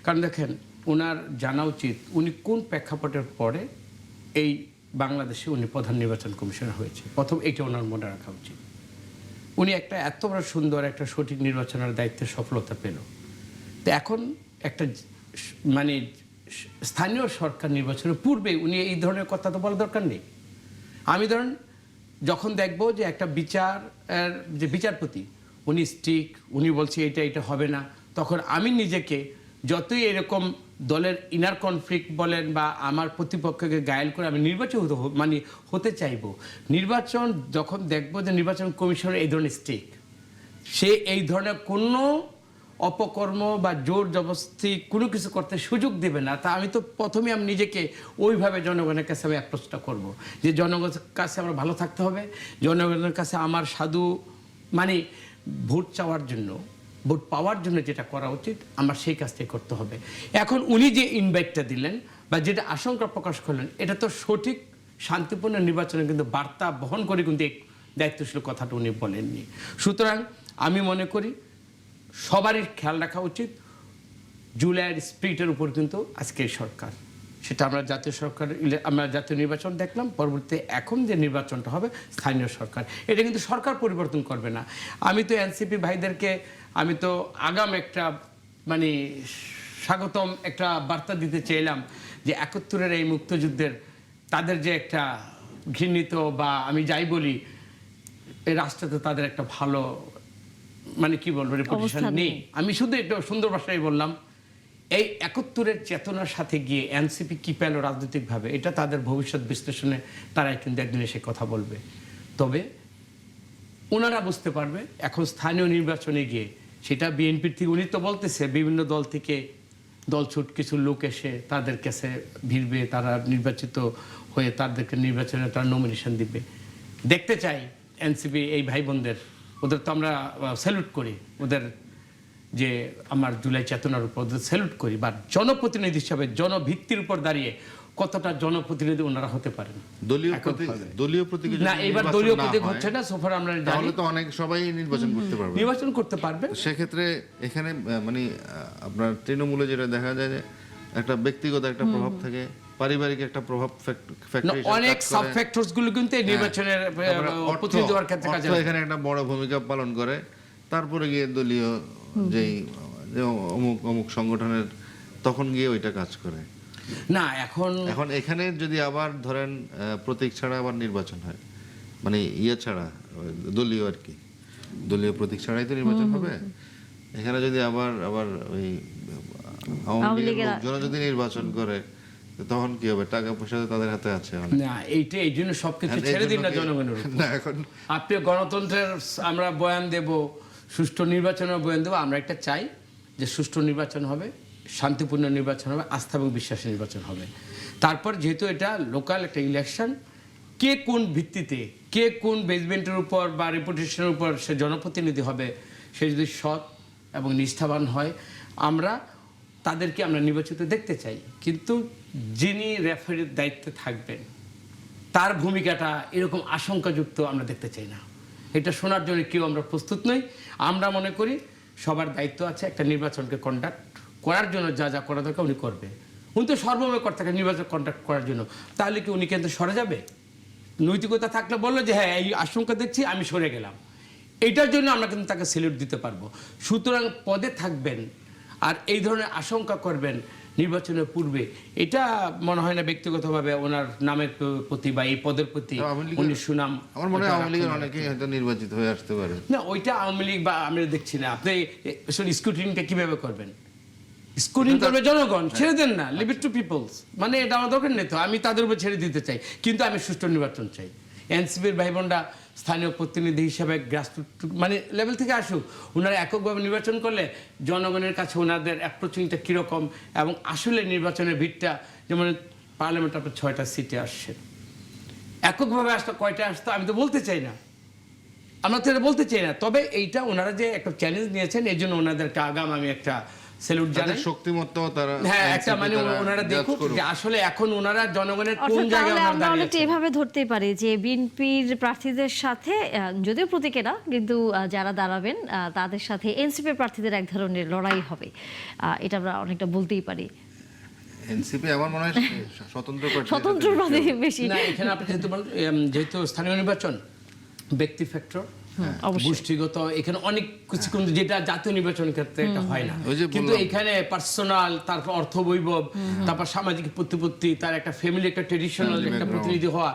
C: কারণ দেখেন, ওনার জানা উচিত উনি কোন প্রেক্ষাপটের পরে এই বাংলাদেশে উনি প্রধান নির্বাচন কমিশনার হয়েছে। প্রথম এইটা ওনার মনে রাখা উচিত। উনি একটা এত বড় সুন্দর একটা সঠিক নির্বাচনের দায়িত্বে সফলতা পেল, তো এখন একটা মানে স্থানীয় সরকার নির্বাচনের পূর্বে উনি এই ধরনের কথা তো বলার দরকার নেই। আমি ধরেন যখন দেখব যে একটা যে বিচারপতি উনি স্ট্রিক, উনি বলছে এটা হবে না, তখন আমি নিজেকে যতই এরকম দলের ইনার কনফ্লিক্ট বলেন বা আমার প্রতিপক্ষকে গায়েল করে আমি নির্বাচিত হতে চাইব। নির্বাচন যখন দেখব যে নির্বাচন কমিশনের এই ধরনের স্ট্রিক, সে এই ধরনের কোনো অপকর্ম বা জোর জবরদস্তি কোনো কিছু করতে সুযোগ দেবে না, তা আমি তো প্রথমে আমি নিজেকে ওইভাবে জনগণের কাছে আমি অ্যাপ্রোচটা করব যে জনগণের কাছে আমার ভালো থাকতে হবে, জনগণের কাছে আমার সাধু মানে ভোট চাওয়ার জন্য, ভোট পাওয়ার জন্য যেটা করা উচিত আমার সেই কাজটাই করতে হবে। এখন উনি যে ইনভাইটটা দিলেন বা যেটা আশঙ্কা প্রকাশ করলেন, এটা তো সঠিক শান্তিপূর্ণ নির্বাচনে কিন্তু বার্তা বহন করে কিন্তু এই দায়িত্বশীল কথাটা উনি বলেননি। সুতরাং আমি মনে করি সবারই খেয়াল রাখা উচিত জুলাইয়ের স্পিরিটের উপর কিন্তু আজকের সরকার, সেটা আমরা আমরা জাতীয় নির্বাচন দেখলাম, পরবর্তীতে এখন যে নির্বাচনটা হবে স্থানীয় সরকার, এটা কিন্তু সরকার পরিবর্তন করবে না। আমি তো এনসিপি ভাইদেরকে আমি তো আগাম একটা মানে স্বাগতম একটা বার্তা দিতে চাইলাম যে ৭১-এর এই মুক্তিযুদ্ধের তাদের যে একটা ঘৃণিত বা আমি যাই বলি এই রাষ্ট্রতে তাদের একটা ভালো মানে কি বলবো রেপুটেশন নেই। আমি শুধু এটা সুন্দর ভাষায় বললাম, এই ৭১-এর চেতনার সাথে গিয়ে এনসিপি কি পেল রাজনৈতিকভাবে, এটা তাদের ভবিষ্যৎ বিশ্লেষণে তারাই কিন্তু একদিন এসে কথা বলবে। তবে ওনারা বুঝতে পারবে এখন স্থানীয় নির্বাচনে গিয়ে, সেটা বিএনপির থেকে উনি তো বলতেছে বিভিন্ন দল থেকে দলছুট কিছু লোক এসে তাদের কাছে ভিড়বে, তারা নির্বাচিত হয়ে তাদেরকে নির্বাচনে তারা নমিনেশন দিবে। দেখতে চাই এনসিপি এই ভাই বোনদের, ওদের তো আমরা স্যালুট করি, ওদের যে আমার জুলাই চেতনার উপর ওদের স্যালুট করি, বা জনপ্রতিনিধি হিসাবে জনভিত্তির উপর দাঁড়িয়ে কতটা জনপ্রতিনিধি ওনারা হতে পারেন।
B: দলীয় প্রতীকে
C: না, এবার দলীয় প্রতীক হচ্ছে না, সোফার আমরা
B: তাহলে তো অনেক সবাই নির্বাচন করতে পারবে। সেক্ষেত্রে এখানে মানে আপনার তৃণমূলে যেটা দেখা যায় যে একটা ব্যক্তিগত একটা প্রভাব থাকে, পারিবারিক একটা প্রভাব
C: অনেক সাব ফ্যাক্টরস গুলো কিন্তু এই নির্বাচনের প্রতিনিধি হওয়ার ক্ষেত্রে কাজে লাগে,
B: এখানে একটা বড় ভূমিকা পালন করে। তারপরে গিয়ে দলীয় যেই অমুক সংগঠনের তখন গিয়ে ওইটা কাজ করে
C: না। এখন
B: এখানে যদি আবার ধরেন প্রতীক ছাড়া আবার নির্বাচন হয়, মানে ছাড়া দলীয় আর কি, দলীয় প্রতীক ছাড়াই তো নির্বাচন হবে। এখানে যদি আবার ওই আওয়ামী লীগের লোকজন যদি নির্বাচন করে তখন কি হবে? টাকা পয়সা তাদের হাতে আছে
C: না, এইটা এই জন্য সবকিছু ছেড়ে দিন না জনগণের
B: না। এখন
C: আপনি গণতন্ত্রের আমরা বয়ান দেব, সুষ্ঠু নির্বাচনের বয়ান দেবো, আমরা একটা চাই যে সুষ্ঠু নির্বাচন হবে, শান্তিপূর্ণ নির্বাচন হবে, আস্থা এবং বিশ্বাসের নির্বাচন হবে। তারপর যেহেতু এটা লোকাল একটা ইলেকশন, কে কোন ভিত্তিতে, কে কোন বেসমেন্টের উপর বা রেপুটেশনের উপর সে জনপ্রতিনিধি হবে, সে যদি সৎ এবং নিষ্ঠাবান হয়, আমরা তাদেরকে আমরা নির্বাচিত দেখতে চাই। কিন্তু যিনি রেফারির দায়িত্বে থাকবেন তার ভূমিকাটা এরকম আশঙ্কাযুক্ত আমরা দেখতে চাই না। এটা শোনার জন্য কেউ আমরা প্রস্তুত নই। আমরা মনে করি সবার দায়িত্ব আছে একটা নির্বাচনকে কন্ডাক্ট করার জন্য, যা যা করা দরকার উনি করবে। উনি তো সর্বময় করতে থাকেন নির্বাচন কন্ডাক্ট করার জন্য, তাহলে কি উনি কিন্তু সরে যাবে? নৈতিকতা থাকলে বললো যে হ্যাঁ এই আশঙ্কা দেখছি আমি সরে গেলাম, এইটার জন্য আমরা কিন্তু তাকে স্যালুট দিতে পারবো। সুতরাং পদে থাকবেন আর এই ধরনের আশঙ্কা করবেন নির্বাচনের পূর্বে, এটা মনে হয় না ব্যক্তিগতভাবে ওনার নামের প্রতি বা এই পদের প্রতি উনি সুনাম।
B: আমার মনে হয় আওয়ামী লীগের অনেকেই হয়তো নির্বাচিত হয়ে আসতে পারে।
C: না, ওইটা আওয়ামী লীগ বা আমরা দেখছি না। আপনি স্ক্রুটিনিটা কিভাবে করবেন? স্ক্রুটিনি করবে জনগণ, ছেড়ে দেন না, লিভ ইট টু পিপলস। মানে এটা আমার দরকার নেই তো, আমি তাদের উপর ছেড়ে দিতে চাই, কিন্তু আমি সুষ্ঠু নির্বাচন চাই। এনসিপির ভাই বোনরা স্থানীয় প্রতিনিধি হিসাবে গ্রাসরুট মানে লেভেল থেকে আসুক, ওনারা এককভাবে নির্বাচন করলে জনগণের কাছে ওনাদের অ্যাপ্রোচিংটা কীরকম, এবং আসলে নির্বাচনের ভিড়টা, যেমন পার্লামেন্ট আপনার 6টা সিটে আসছে, এককভাবে আসতো কয়টা আসতো আমি তো বলতে চাই না, আমরা তো এটা বলতে চাই না। তবে এইটা ওনারা যে একটা চ্যালেঞ্জ নিয়েছেন, এই জন্য ওনাদেরকে আগাম আমি একটা স্যালুট জানাই।
B: তাদের শক্তিমত্তা তারা
C: হ্যাঁ, একটা
B: NCP
C: মানে
B: তারা
C: ওনারা
B: judge
C: দেখুক
B: করুক।
C: যে আসলে এখন ওনারা জনগণের কোন
A: অর্থাৎ
C: জায়গায়
A: তাহলে
C: ওনারা
A: আমরা অনেকটা
C: দাঁড়িয়েছেন।
A: এভাবে ধরতেই পারি যে বিএনপির প্রার্থীদের সাথে যদিও প্রতীকে না, কিন্তু যারা দাঁড়াবেন তাদের সাথে এনসিপি প্রার্থীদের এক ধরনের লড়াই হবে, এটা আমরা অনেকটা বলতেই পারি।
B: এনসিপি আমার মনে হয় স্বতন্ত্র প্রার্থী
A: স্বতন্ত্র প্রার্থী বেশি।
C: না, এখানে আপনি যেহেতু স্থানীয় নির্বাচন ব্যক্তি ফ্যাক্টর,
A: অবশ্যই।
C: গোষ্ঠীগত, এখানে অনেক কিছু কিন্তু যেটা জাতীয় নির্বাচন ক্ষেত্রে এটা হয় না,
B: ওই যে
C: কিন্তু
B: বললাম।
C: এখানে পার্সোনাল, তারপর অর্থ বৈভব, তারপর সামাজিক প্রতিপত্তি, তার একটা ফ্যামিলি, একটা ট্রেডিশনাল একটা
B: background।
C: প্রতিনিধি হওয়া,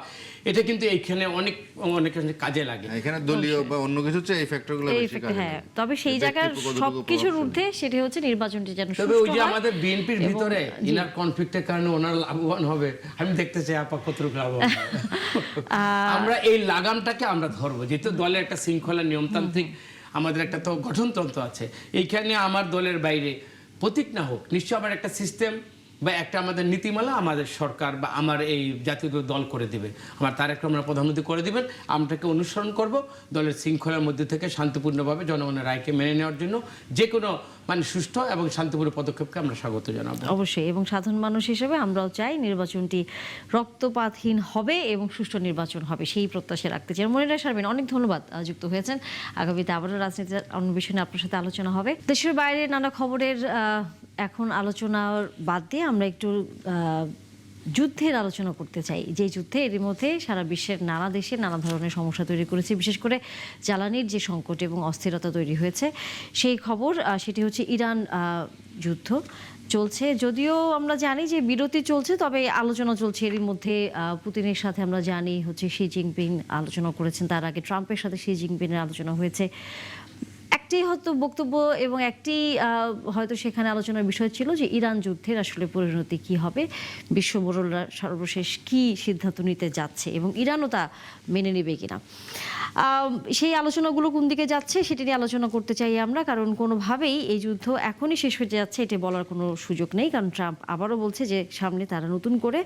C: এটা কিন্তু এইখানে অনেক অনেক কাজে লাগে।
B: এখানে দলীয় বা অন্য কিছু হচ্ছে এই ফ্যাক্টরগুলো
A: এই
B: বেশি কাজে
A: হ্যাঁ,
B: লাগে।
A: তবে সেই
B: যে
A: জায়গার
B: ব্যক্তিত্ব কতটুকু
A: সবকিছুর
B: প্রভাবশালী।
A: ঊর্ধ্বে সেটি হচ্ছে নির্বাচনটি যেন
C: তবে ওই
A: সুষ্ঠু
C: যে
A: হয়।
C: আমাদের বিএনপির
A: এবং-
C: ভিতরে
A: জি।
C: ইনার কনফ্লিক্টের কারণে ওনার লাভবান হবে, আমি দেখতে চাই আপা কতটুকু লাভবান হবে। আমরা এই লাগামটাকে আমরা ধরবো, যেহেতু দলের একটা শৃঙ্খলা, নিয়মতান্ত্রিক আমাদের একটা তো গঠনতন্ত্র আছে। এইখানে আমার দলের বাইরে প্রতীক না হোক, নিশ্চয় আমার একটা সিস্টেম বা একটা আমাদের নীতিমালা আমাদের সরকার বা আমার এই জাতীয় দল করে দিবে, আমার তারেক রহমান প্রধানমন্ত্রী করে দিবেন। আমরাকে অনুসরণ করব, দলের শৃঙ্খলার মধ্যে থেকে শান্তিপূর্ণভাবে জনগণের রায়কে মেনে নেওয়ার জন্য যে কোনো মানে সুষ্ঠু এবং শান্তিপূর্ণ পদক্ষেপকে আমরা স্বাগত জানাবো।
A: অবশ্যই, এবং সাধারণ মানুষ হিসেবে আমরাও চাই নির্বাচনটি রক্তপাতহীন হবে এবং সুষ্ঠু নির্বাচন হবে, সেই প্রত্যাশা রাখতে চাই। মনিরা শারমিন, অনেক ধন্যবাদ যুক্ত হয়েছেন। আগামীতে আবারও রাজনীতির অন্য বিষয় নিয়ে আপনার সাথে আলোচনা হবে। দেশের বাইরে নানা খবরের এখন আলোচনার বাদ দিয়ে আমরা একটু যুদ্ধের আলোচনা করতে চাই, যে যুদ্ধে এর মধ্যে সারা বিশ্বের নানা দেশে নানা ধরনের সমস্যা তৈরি করেছে, বিশেষ করে জ্বালানির যে সংকট এবং অস্থিরতা তৈরি হয়েছে সেই খবর। সেটি হচ্ছে ইরান যুদ্ধ চলছে, যদিও আমরা জানি যে বিরতি চলছে, তবে আলোচনা চলছে। এরই মধ্যে পুতিনের সাথে আমরা জানি হচ্ছে শি জিনপিং আলোচনা করেছেন, তার আগে ট্রাম্পের সাথে শি জিনপিংয়ের আলোচনা হয়েছে। একটি হয়তো বক্তব্য এবং একটি হয়তো সেখানে আলোচনার বিষয় ছিল যে ইরান যুদ্ধের আসলে পরিণতি কি হবে, বিশ্ব মোড়লরা সর্বশেষ কি সিদ্ধান্ত নিতে যাচ্ছে এবং ইরানও তা মেনে নেবে কিনা। সেই আলোচনাগুলো কোন দিকে যাচ্ছে সেটি নিয়ে আলোচনা করতে চাই আমরা, কারণ কোনোভাবেই এই যুদ্ধ এখনই শেষ হয়ে যাচ্ছে এটা বলার কোনো সুযোগ নেই, কারণ ট্রাম্প আবারও বলছে যে সামনে তারা নতুন করে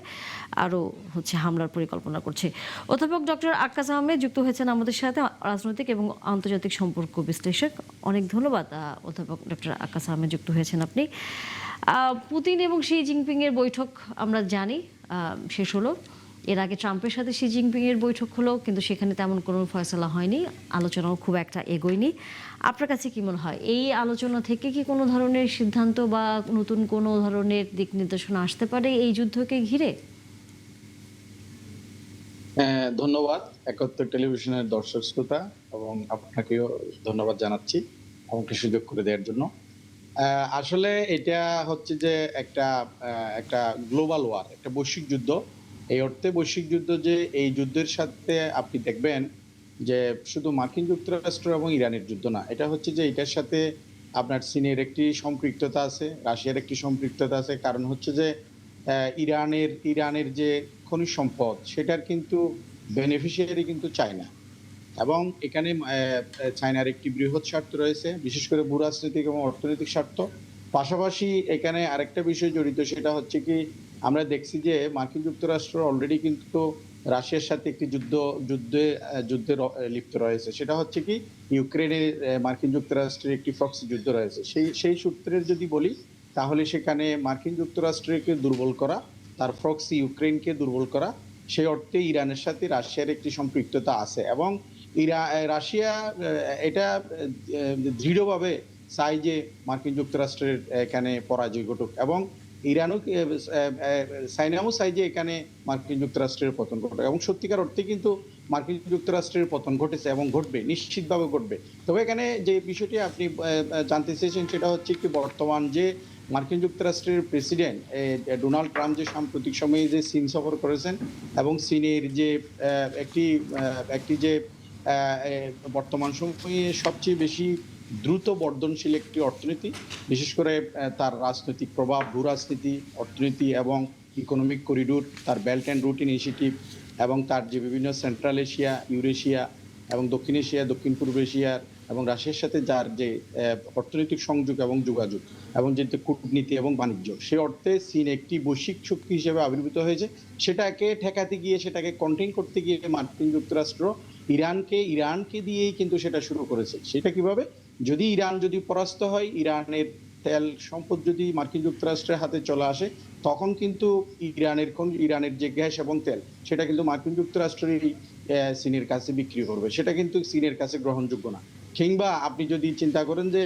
A: আরও হচ্ছে হামলার পরিকল্পনা করছে। অধ্যাপক ডক্টর আক্কাস আহমেদ যুক্ত হয়েছেন আমাদের সাথে, রাজনৈতিক এবং আন্তর্জাতিক সম্পর্ক বিশ্লেষক। অনেক ধন্যবাদ অধ্যাপক ডক্টর আক্কাস আহমেদ, যুক্ত হয়েছেন আপনি। পুতিন এবং শি জিনপিং এর বৈঠক আমরা জানি শেষ হলো, এর আগে ট্রাম্পের সাথে শি জিনপিং এর বৈঠক হলো, কিন্তু সেখানে তেমন কোনো ফয়সলা হয়নি, আলোচনাও খুব একটা এগোয়নি। আপনার কাছে কি মনে হয়, এই আলোচনা থেকে কি কোনো ধরনের সিদ্ধান্ত বা নতুন কোনো ধরনের দিক নির্দেশনা আসতে পারে এই যুদ্ধকে ঘিরে?
G: ধন্যবাদ একাত্তর টেলিভিশনের দর্শক শ্রোতা, এবং আপনাকেও ধন্যবাদ জানাচ্ছি আমাকে সুযোগ করে দেওয়ার জন্য। আসলে এটা হচ্ছে যে একটা গ্লোবাল ওয়ার, একটা বৈশ্বিক যুদ্ধ। এই অর্থে বৈশ্বিক যুদ্ধ যে এই যুদ্ধের সাথে আপনি দেখবেন যে শুধু মার্কিন যুক্তরাষ্ট্র এবং ইরানের যুদ্ধ না, এটা হচ্ছে যে এটার সাথে আপনার চীনের একটি সম্পৃক্ততা আছে, রাশিয়ার একটি সম্পৃক্ততা আছে। কারণ হচ্ছে যে ইরানের যে খনিজ সম্পদ সেটার কিন্তু বেনিফিশিয়ারি কিন্তু চায়না, এবং এখানে চায়নার একটি বৃহৎ স্বার্থ রয়েছে, বিশেষ করে ভূরাজনৈতিক এবং অর্থনৈতিক স্বার্থ। পাশাপাশি এখানে আরেকটা বিষয় জড়িত, সেটা হচ্ছে কি আমরা দেখছি যে মার্কিন যুক্তরাষ্ট্র অলরেডি কিন্তু রাশিয়ার সাথে একটি যুদ্ধে লিপ্ত রয়েছে। সেটা হচ্ছে কি ইউক্রেনে মার্কিন যুক্তরাষ্ট্রের একটি প্রক্সি যুদ্ধ রয়েছে। সেই সূত্রের যদি বলি, তাহলে সেখানে মার্কিন যুক্তরাষ্ট্রকে দুর্বল করা, তার প্রক্সি ইউক্রেনকে দুর্বল করা, সেই অর্থে ইরানের সাথে রাশিয়ার একটি সম্পৃক্ততা আছে। এবং রাশিয়া এটা দৃঢ়ভাবে চাই যে মার্কিন যুক্তরাষ্ট্রের এখানে পরাজয় ঘটুক, এবং ইরানও চায়নাও চাই যে এখানে মার্কিন যুক্তরাষ্ট্রের পতন ঘটুক। এবং সত্যিকার অর্থে কিন্তু মার্কিন যুক্তরাষ্ট্রের পতন ঘটেছে এবং ঘটবে, নিশ্চিতভাবে ঘটবে। তবে এখানে যে বিষয়টি আপনি জানতে চেয়েছেন সেটা হচ্ছে কি, বর্তমান যে মার্কিন যুক্তরাষ্ট্রের প্রেসিডেন্ট ডোনাল্ড ট্রাম্প যে সাম্প্রতিক সময়ে যে চীন সফর করেছেন, এবং চীনের যে একটি যে বর্তমান সময়ে সবচেয়ে বেশি দ্রুত বর্ধনশীল একটি অর্থনীতি, বিশেষ করে তার রাজনৈতিক প্রভাব, ভূরাজনীতি, অর্থনীতি এবং ইকোনমিক করিডোর, তার বেল্ট অ্যান্ড রুট ইনিশিয়েটিভ, এবং তার যে বিভিন্ন সেন্ট্রাল এশিয়া, ইউরেশিয়া এবং দক্ষিণ এশিয়া, দক্ষিণ পূর্ব এশিয়ার এবং রাশিয়ার সাথে যার যে অর্থনৈতিক সংযোগ এবং যোগাযোগ এবং যে কূটনীতি এবং বাণিজ্য, সেই অর্থে চীন একটি বৈশ্বিক শক্তি হিসেবে আবির্ভূত হয়েছে। সেটাকে ঠেকাতে গিয়ে, সেটাকে কন্টেইন করতে গিয়ে মার্কিন যুক্তরাষ্ট্র ইরানকে দিয়েই কিন্তু সেটা শুরু করেছে। সেটা কিভাবে? ইরান যদি পরাস্ত হয়, ইরানের তেল সম্পদ যদি মার্কিন যুক্তরাষ্ট্রের হাতে চলে আসে, তখন কিন্তু ইরানের যে গ্যাস এবং তেল, সেটা কিন্তু মার্কিন যুক্তরাষ্ট্রেরই চীনের কাছে বিক্রি করবে। সেটা কিন্তু চীনের কাছে গ্রহণযোগ্য না। কিংবা আপনি যদি চিন্তা করেন যে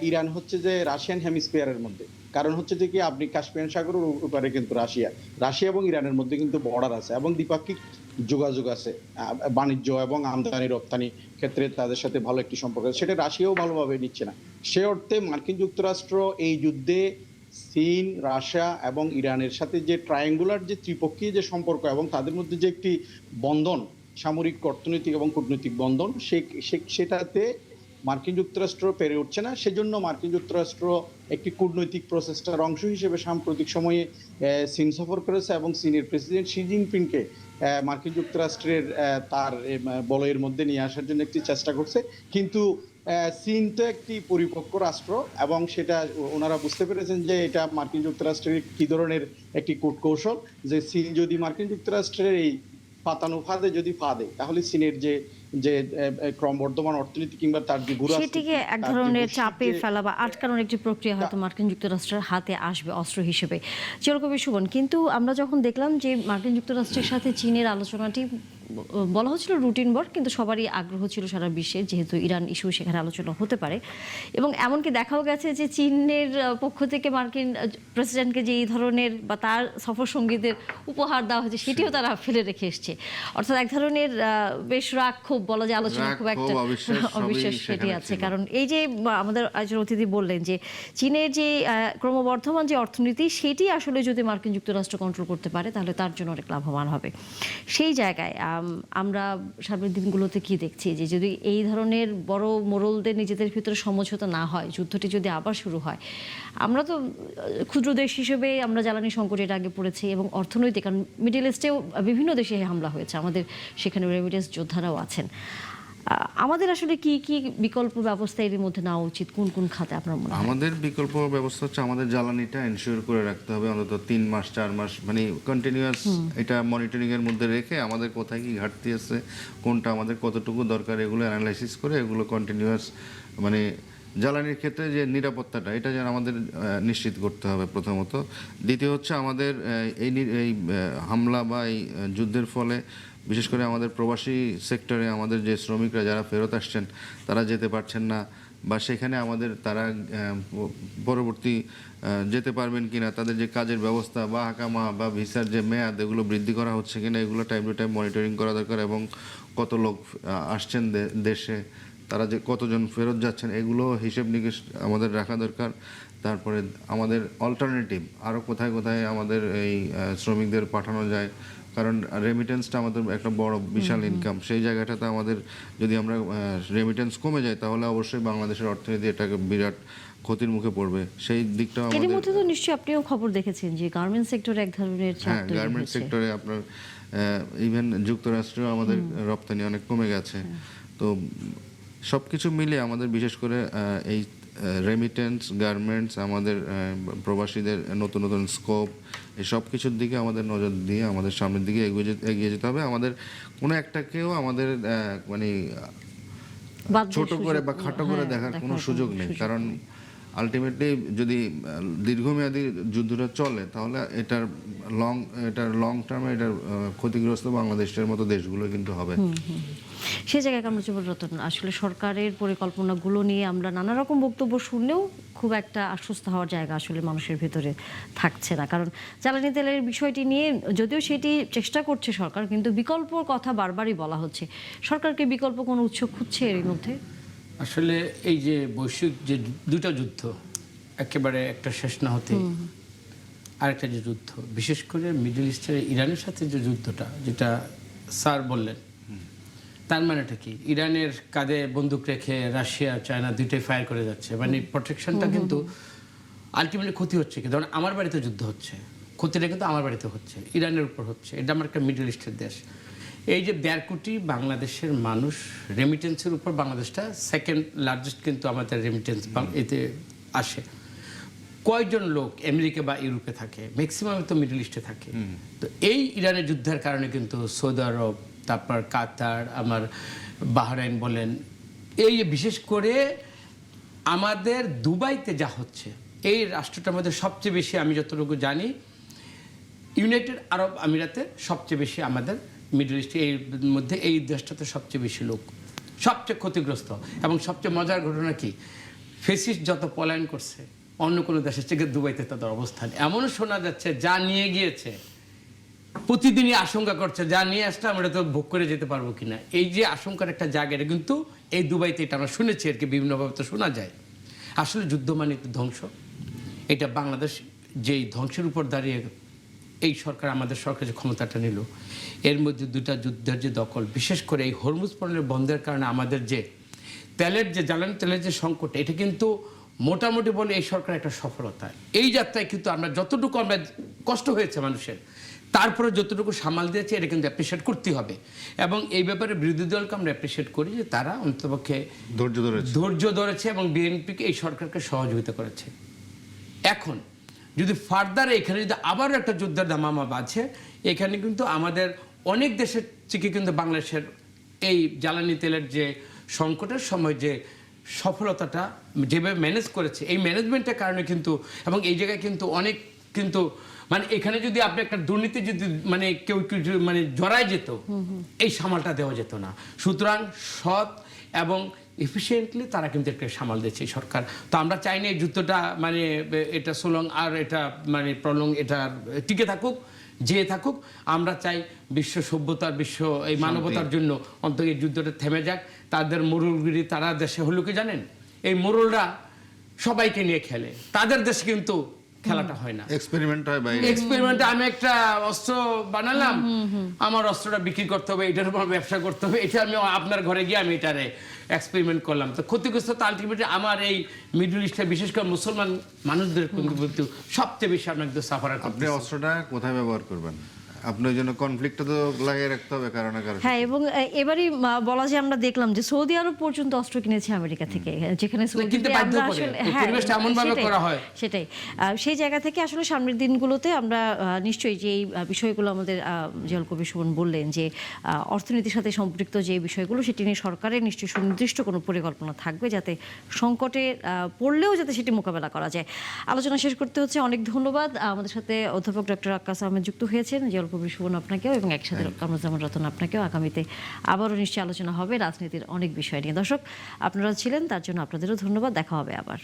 G: ইরান হচ্ছে যে রাশিয়ান হেমিস্ফিয়ারের মধ্যে, কারণ হচ্ছে যে কি আপনি কাস্পিয়ান সাগরের উপরে কিন্তু রাশিয়া এবং ইরানের মধ্যে কিন্তু বর্ডার আছে এবং দ্বিপাক্ষিক যোগাযোগ আছে, বাণিজ্য এবং আমদানি রপ্তানি ক্ষেত্রে তাদের সাথে ভালো একটি সম্পর্ক আছে। সেটা রাশিয়াও ভালোভাবে নিচ্ছে না। সে অর্থে মার্কিন যুক্তরাষ্ট্র এই যুদ্ধে চীন, রাশিয়া এবং ইরানের সাথে যে ট্রায়াঙ্গুলার যে ত্রিপক্ষীয় যে সম্পর্ক এবং তাদের মধ্যে যে একটি বন্ধন, সামরিক, অর্থনৈতিক এবং কূটনৈতিক বন্ধন, সেটাতে মার্কিন যুক্তরাষ্ট্র পেরে উঠছে না। সেজন্য মার্কিন যুক্তরাষ্ট্র একটি কূটনৈতিক প্রচেষ্টার অংশ হিসেবে সাম্প্রতিক সময়ে চীন সফর করেছে এবং চীনের প্রেসিডেন্ট শি জিনপিংকে মার্কিন যুক্তরাষ্ট্রের তার বলয়ের মধ্যে নিয়ে আসার জন্য একটি চেষ্টা করছে। কিন্তু চীন তো একটি পরিপক্ক রাষ্ট্র এবং সেটা ওনারা বুঝতে পেরেছেন যে এটা মার্কিন যুক্তরাষ্ট্রের কি ধরনের একটি কূটকৌশল, যে চীন যদি মার্কিন যুক্তরাষ্ট্রের এই পাতানো ফাঁদে যদি পা দেয়, তাহলে চীনের যে ক্রমবর্ধমান অর্থনীতি কিংবা তার যে
A: সেটিকে এক ধরনের চাপে ফেলা বা আটকানোর একটি প্রক্রিয়া হয়তো মার্কিন যুক্তরাষ্ট্রের হাতে আসবে অস্ত্র হিসেবে। চিরকবি সুমন, কিন্তু আমরা যখন দেখলাম যে মার্কিন যুক্তরাষ্ট্রের সাথে চীনের আলোচনাটি বলা হচ্ছিল রুটিন ওয়ার্ক, কিন্তু সবারই আগ্রহ ছিল সারা বিশ্বে, যেহেতু ইরান ইস্যু সেখানে আলোচনা হতে পারে, এবং এমনকি দেখাও গেছে যে চীনের পক্ষ থেকে মার্কিন প্রেসিডেন্টকে যে এই ধরনের বা তার সফর সঙ্গীদের উপহার দেওয়া হয়েছে সেটিও তারা ফেলে রেখে এসছে। অর্থাৎ এক ধরনের বেশ রাগ ক্ষোভ বলা যায়, আলোচনা খুব একটা অবিশ্বাস সেটি আছে। কারণ এই যে আমাদের একজন অতিথি বললেন যে চীনের যে ক্রমবর্ধমান যে অর্থনীতি, সেটি আসলে যদি মার্কিন যুক্তরাষ্ট্র কন্ট্রোল করতে পারে তাহলে তার জন্য অনেক লাভবান হবে। সেই জায়গায় আমরা সামনের দিনগুলোতে কি দেখছি যে যদি এই ধরনের বড় মোড়লদের নিজেদের ভিতরে সমঝোতা না হয়, যুদ্ধটি যদি আবার শুরু হয়, আমরা তো ক্ষুদ্র দেশ হিসেবে আমরা জ্বালানি সংকটের আগে পড়েছি এবং অর্থনৈতিক, কারণ মিডল ইস্টেও বিভিন্ন দেশে হামলা হয়েছে, আমাদের সেখানে রেমিটেন্স যোদ্ধারাও আছেন। আমাদের আসলে কি কি বিকল্প ব্যবস্থা এর মধ্যে নেওয়া উচিত, কোন কোন খাতে আপনার মনে হয়?
B: আমাদের বিকল্প ব্যবস্থা হচ্ছে আমাদের জ্বালানিটা এনশিওর করে রাখতে হবে অন্তত 3 মাস 4 মাস, মানে কন্টিনিউয়াস এটা মনিটরিং এর মধ্যে রেখে আমাদের কোথায় কি ঘাটতি আছে, কোনটা আমাদের কতটুকু দরকার, এগুলো অ্যানালাইসিস করে এগুলো কন্টিনিউয়াস, মানে জ্বালানির ক্ষেত্রে যে নিরাপত্তাটা, এটা যেন আমাদের নিশ্চিত করতে হবে প্রথমত। দ্বিতীয় হচ্ছে আমাদের এই হামলা বা এই যুদ্ধের ফলে বিশেষ করে আমাদের প্রবাসী সেক্টরে আমাদের যে শ্রমিকরা যারা ফেরত আসছেন তারা যেতে পারছেন না, বা সেখানে আমাদের তারা পরবর্তী যেতে পারবেন কিনা, তাদের যে কাজের ব্যবস্থা বা হাকামা বা ভিসার যে মেয়াদ, এগুলো বৃদ্ধি করা হচ্ছে কিনা, এগুলো টাইম টু টাইম মনিটরিং করা দরকার। এবং কত লোক আসছেন দেশে, তারা যে কতজন ফেরত যাচ্ছেন, এগুলো হিসেব নিকেশ আমাদের রাখা দরকার। তারপরে আমাদের অল্টারনেটিভ আরও কোথায় কোথায় আমাদের এই শ্রমিকদের পাঠানো যায়, কারণ রেমিটেন্সটা আমাদের একটা বড় বিশাল ইনকাম, সেই জায়গাটাতে আমাদের যদি আমরা রেমিটেন্স কমে যায় তাহলে অবশ্যই বাংলাদেশের অর্থনীতি এটাকে বিরাট ক্ষতির মুখে পড়বে। সেই দিকটা
A: এর মধ্যে তো নিশ্চয়ই আপনিও খবর দেখেছেন যে গার্মেন্টস সেক্টরে এক ধরনের চাপ তৈরি হয়েছে।
B: গার্মেন্টস সেক্টরে আপনার ইভেন যুক্তরাষ্ট্রেও আমাদের রপ্তানি অনেক কমে গেছে। তো সবকিছু মিলে আমাদের বিশেষ করে এই রেমিটেন্স, গার্মেন্টস, আমাদের প্রবাসীদের নতুন নতুন স্কোপ, এই সব কিছুর দিকে আমাদের নজর দিয়ে আমাদের সামনের দিকে এগিয়ে যেতে হবে। আমাদের কোনো একটাকেও আমাদের মানে ছোট করে বা খাটো করে দেখার কোনো সুযোগ নেই, কারণ আলটিমেটলি যদি দীর্ঘমেয়াদী যুদ্ধটা চলে তাহলে এটার লং টার্মে এটার ক্ষতিগ্রস্ত বাংলাদেশের মতো দেশগুলো কিন্তু হবে।
A: সেই জায়গায় কামরুজ্জামান রতন, আসলে সরকারের পরিকল্পনাগুলো নিয়ে আমরা নানা রকম বক্তব্য শুনলেও খুব একটা আশ্বস্ত হওয়ার জায়গা আসলে মানুষের ভিতরে থাকছে না। কারণ জ্বালানি তেলের বিষয়টি নিয়ে যদিও সেটি চেষ্টা করছে সরকার, কিন্তু বিকল্পর কথা বারবারই বলা হচ্ছে। সরকারকে বিকল্প কোনো উৎস খুঁজছে এর মধ্যে?
C: আসলে এই যে বৈশ্বিক যে দুটা যুদ্ধ, একেবারে একটা শেষ না হতে আরেকটা যে যুদ্ধ, বিশেষ করে মিডল ইস্টের ইরানের সাথে যে যুদ্ধটা, যেটা স্যার বললেন, তার মানেটা কি? ইরানের কাঁধে বন্দুক রেখে রাশিয়া, চায়না দুইটাই ফায়ার করে যাচ্ছে, মানে প্রোটেকশনটা কিন্তু আলটিমেটলি ক্ষতি হচ্ছে কি? ধরুন আমার বাড়িতে যুদ্ধ হচ্ছে, ক্ষতিটা কিন্তু আমার বাড়িতে হচ্ছে, ইরানের উপর হচ্ছে। এটা আমার একটা মিডল ইস্টের দেশ। এই যে 1.5 কোটি বাংলাদেশের মানুষ, রেমিটেন্সের উপর বাংলাদেশটা সেকেন্ড লার্জেস্ট কিন্তু আমাদের রেমিটেন্স এতে আসে। কয়জন লোক আমেরিকা বা ইউরোপে থাকে? ম্যাক্সিমাম তো মিডল ইস্টে থাকে। তো এই ইরানের যুদ্ধের কারণে কিন্তু সৌদি আরব, তারপর কাতার, আমার বাহরাইন বলেন, এই বিশেষ করে আমাদের দুবাইতে যা হচ্ছে, এই রাষ্ট্রটার মধ্যে সবচেয়ে বেশি আমি যতটুকু জানি ইউনাইটেড আরব আমিরাতে সবচেয়ে বেশি আমাদের মিডল ইস্টে এর মধ্যে এই দেশটাতে সবচেয়ে বেশি লোক সবচেয়ে ক্ষতিগ্রস্ত। এবং সবচেয়ে মজার ঘটনা কি, ফেসিস্ট যত পলায়ন করছে অন্য কোনো দেশের থেকে দুবাইতে তাদের অবস্থান এমনও শোনা যাচ্ছে যা নিয়ে গিয়েছে প্রতিদিনই আশঙ্কা করছে যা নিয়ে আসলে আমরা তো ভোগ করে যেতে পারবো কিনা। এই যে আশঙ্কার একটা জায়গা, এটা কিন্তু এই দুবাইতে এটা আমরা শুনেছি আর কি, বিভিন্নভাবে তো শোনা যায়। আসলে যুদ্ধ মানে তো ধ্বংস। এটা বাংলাদেশ যেই ধ্বংসের উপর দাঁড়িয়ে এই সরকার, আমাদের সরকার যে ক্ষমতাটা নিল, এর মধ্যে দুটা যুদ্ধের যে দখল, বিশেষ করে এই হরমুজ পণ্যের বন্ধের কারণে আমাদের যে তেলের যে জ্বালানি তেলের যে সংকট, এটা কিন্তু মোটামুটি বলে এই সরকার একটা সফলতা। এই যাত্রায় কিন্তু আমরা যতটুকু আমরা কষ্ট হয়েছে মানুষের, তারপরে যতটুকু সামাল দিয়েছে এটা কিন্তু অ্যাপ্রিসিয়েট করতে হবে। এবং এই ব্যাপারে বিরোধী দলকে আমরা অ্যাপ্রিসিয়েট করি যে তারা অন্ততপক্ষে ধৈর্য ধরেছে এবং বিএনপিকে এই সরকারকে সহযোগিতা করেছে। এখন যদি ফার্দার এখানে যদি আবারও একটা যুদ্ধের দামামা বাজে, এখানে কিন্তু আমাদের অনেক দেশের থেকে কিন্তু বাংলাদেশের এই জ্বালানি তেলের যে সংকটের সময় যে সফলতাটা যেভাবে ম্যানেজ করেছে, এই ম্যানেজমেন্টের কারণে কিন্তু, এবং এই জায়গায় কিন্তু অনেক কিন্তু মানে এখানে যদি আপনি একটা দুর্নীতি যদি মানে কেউ মানে জড়ায় যেত, এই সামালটা দেওয়া যেত না। সুতরাং সৎ এবং এফিসিয়েন্টলি তারা কিন্তু একটা সামাল দিয়েছে এই সরকার। তো আমরা চাই না এই যুদ্ধটা মানে এটা সোলং আর এটা মানে প্রলং এটা টিকে থাকুক, যে থাকুক। আমরা চাই বিশ্ব সভ্যতার, বিশ্ব এই মানবতার জন্য অন্তত এই যুদ্ধটা থেমে যাক। তাদের মোরলগিরি তারা দেশে হলো কি জানেন, এই মোরলরা সবাইকে নিয়ে খেলে, তাদের দেশে কিন্তু খেলাটা হয় না,
B: এক্সপেরিমেন্ট হয় বাইরে।
C: এক্সপেরিমেন্টে আমি একটা অস্ত্র বানালাম, আমার অস্ত্রটা বিক্রি করতে হবে, এটার উপর ব্যবসা করতে হবে, এটা আমি আপনার ঘরে গিয়ে আমি এটারে এক্সপেরিমেন্ট করলাম। তো ক্ষতিগ্রস্ত তো আলটিমেটলি আমার এই মিডল ইস্টে বিশেষ করে মুসলমান মানুষদের কিন্তু সবচেয়ে বেশি আপনার সাফার।
B: আপনি অস্ত্রটা কোথায় ব্যবহার করবেন? আপনার জন্য কনফ্লিক্টটা তো লাগিয়ে রাখতে হবে কারণ না কারণ।
A: হ্যাঁ, এবং এবারই বলা যায় আমরা দেখলাম যে সৌদি আরব পর্যন্ত অস্ত্র কিনেছে আমেরিকা থেকে, যেখানে
C: কিন্তু বাধ্য করে, পরিবেশটা এমন ভাবে করা হয়।
A: সেটাই সেই জায়গা থেকে আসলে সামনের দিনগুলোতে আমরা নিশ্চয়ই যে এই বিষয়গুলো আমাদের জিয়াউল কবির সুমন বললেন যে অর্থনীতির সাথে সম্পৃক্ত যে বিষয়গুলো, সেটি নিয়ে সরকারের নিশ্চয়ই সুনির্দিষ্ট কোনো পরিকল্পনা থাকবে যাতে সংকটে পড়লেও যাতে সেটি মোকাবেলা করা যায়। আলোচনা শেষ করতে হচ্ছে। অনেক ধন্যবাদ। আমাদের সাথে অধ্যাপক ডক্টর আক্কাস আহমেদ যুক্ত হয়েছেন, জিয়াউল কবির সুমন আপনাকেও, এবং একসাথে কামরুজ্জামান রতন আপনাকেও। আগামীতে আবারও নিশ্চয়ই আলোচনা হবে রাজনীতির অনেক বিষয় নিয়ে। দর্শক, আপনারা ছিলেন, তার জন্য আপনাদেরও ধন্যবাদ। দেখা হবে আবার।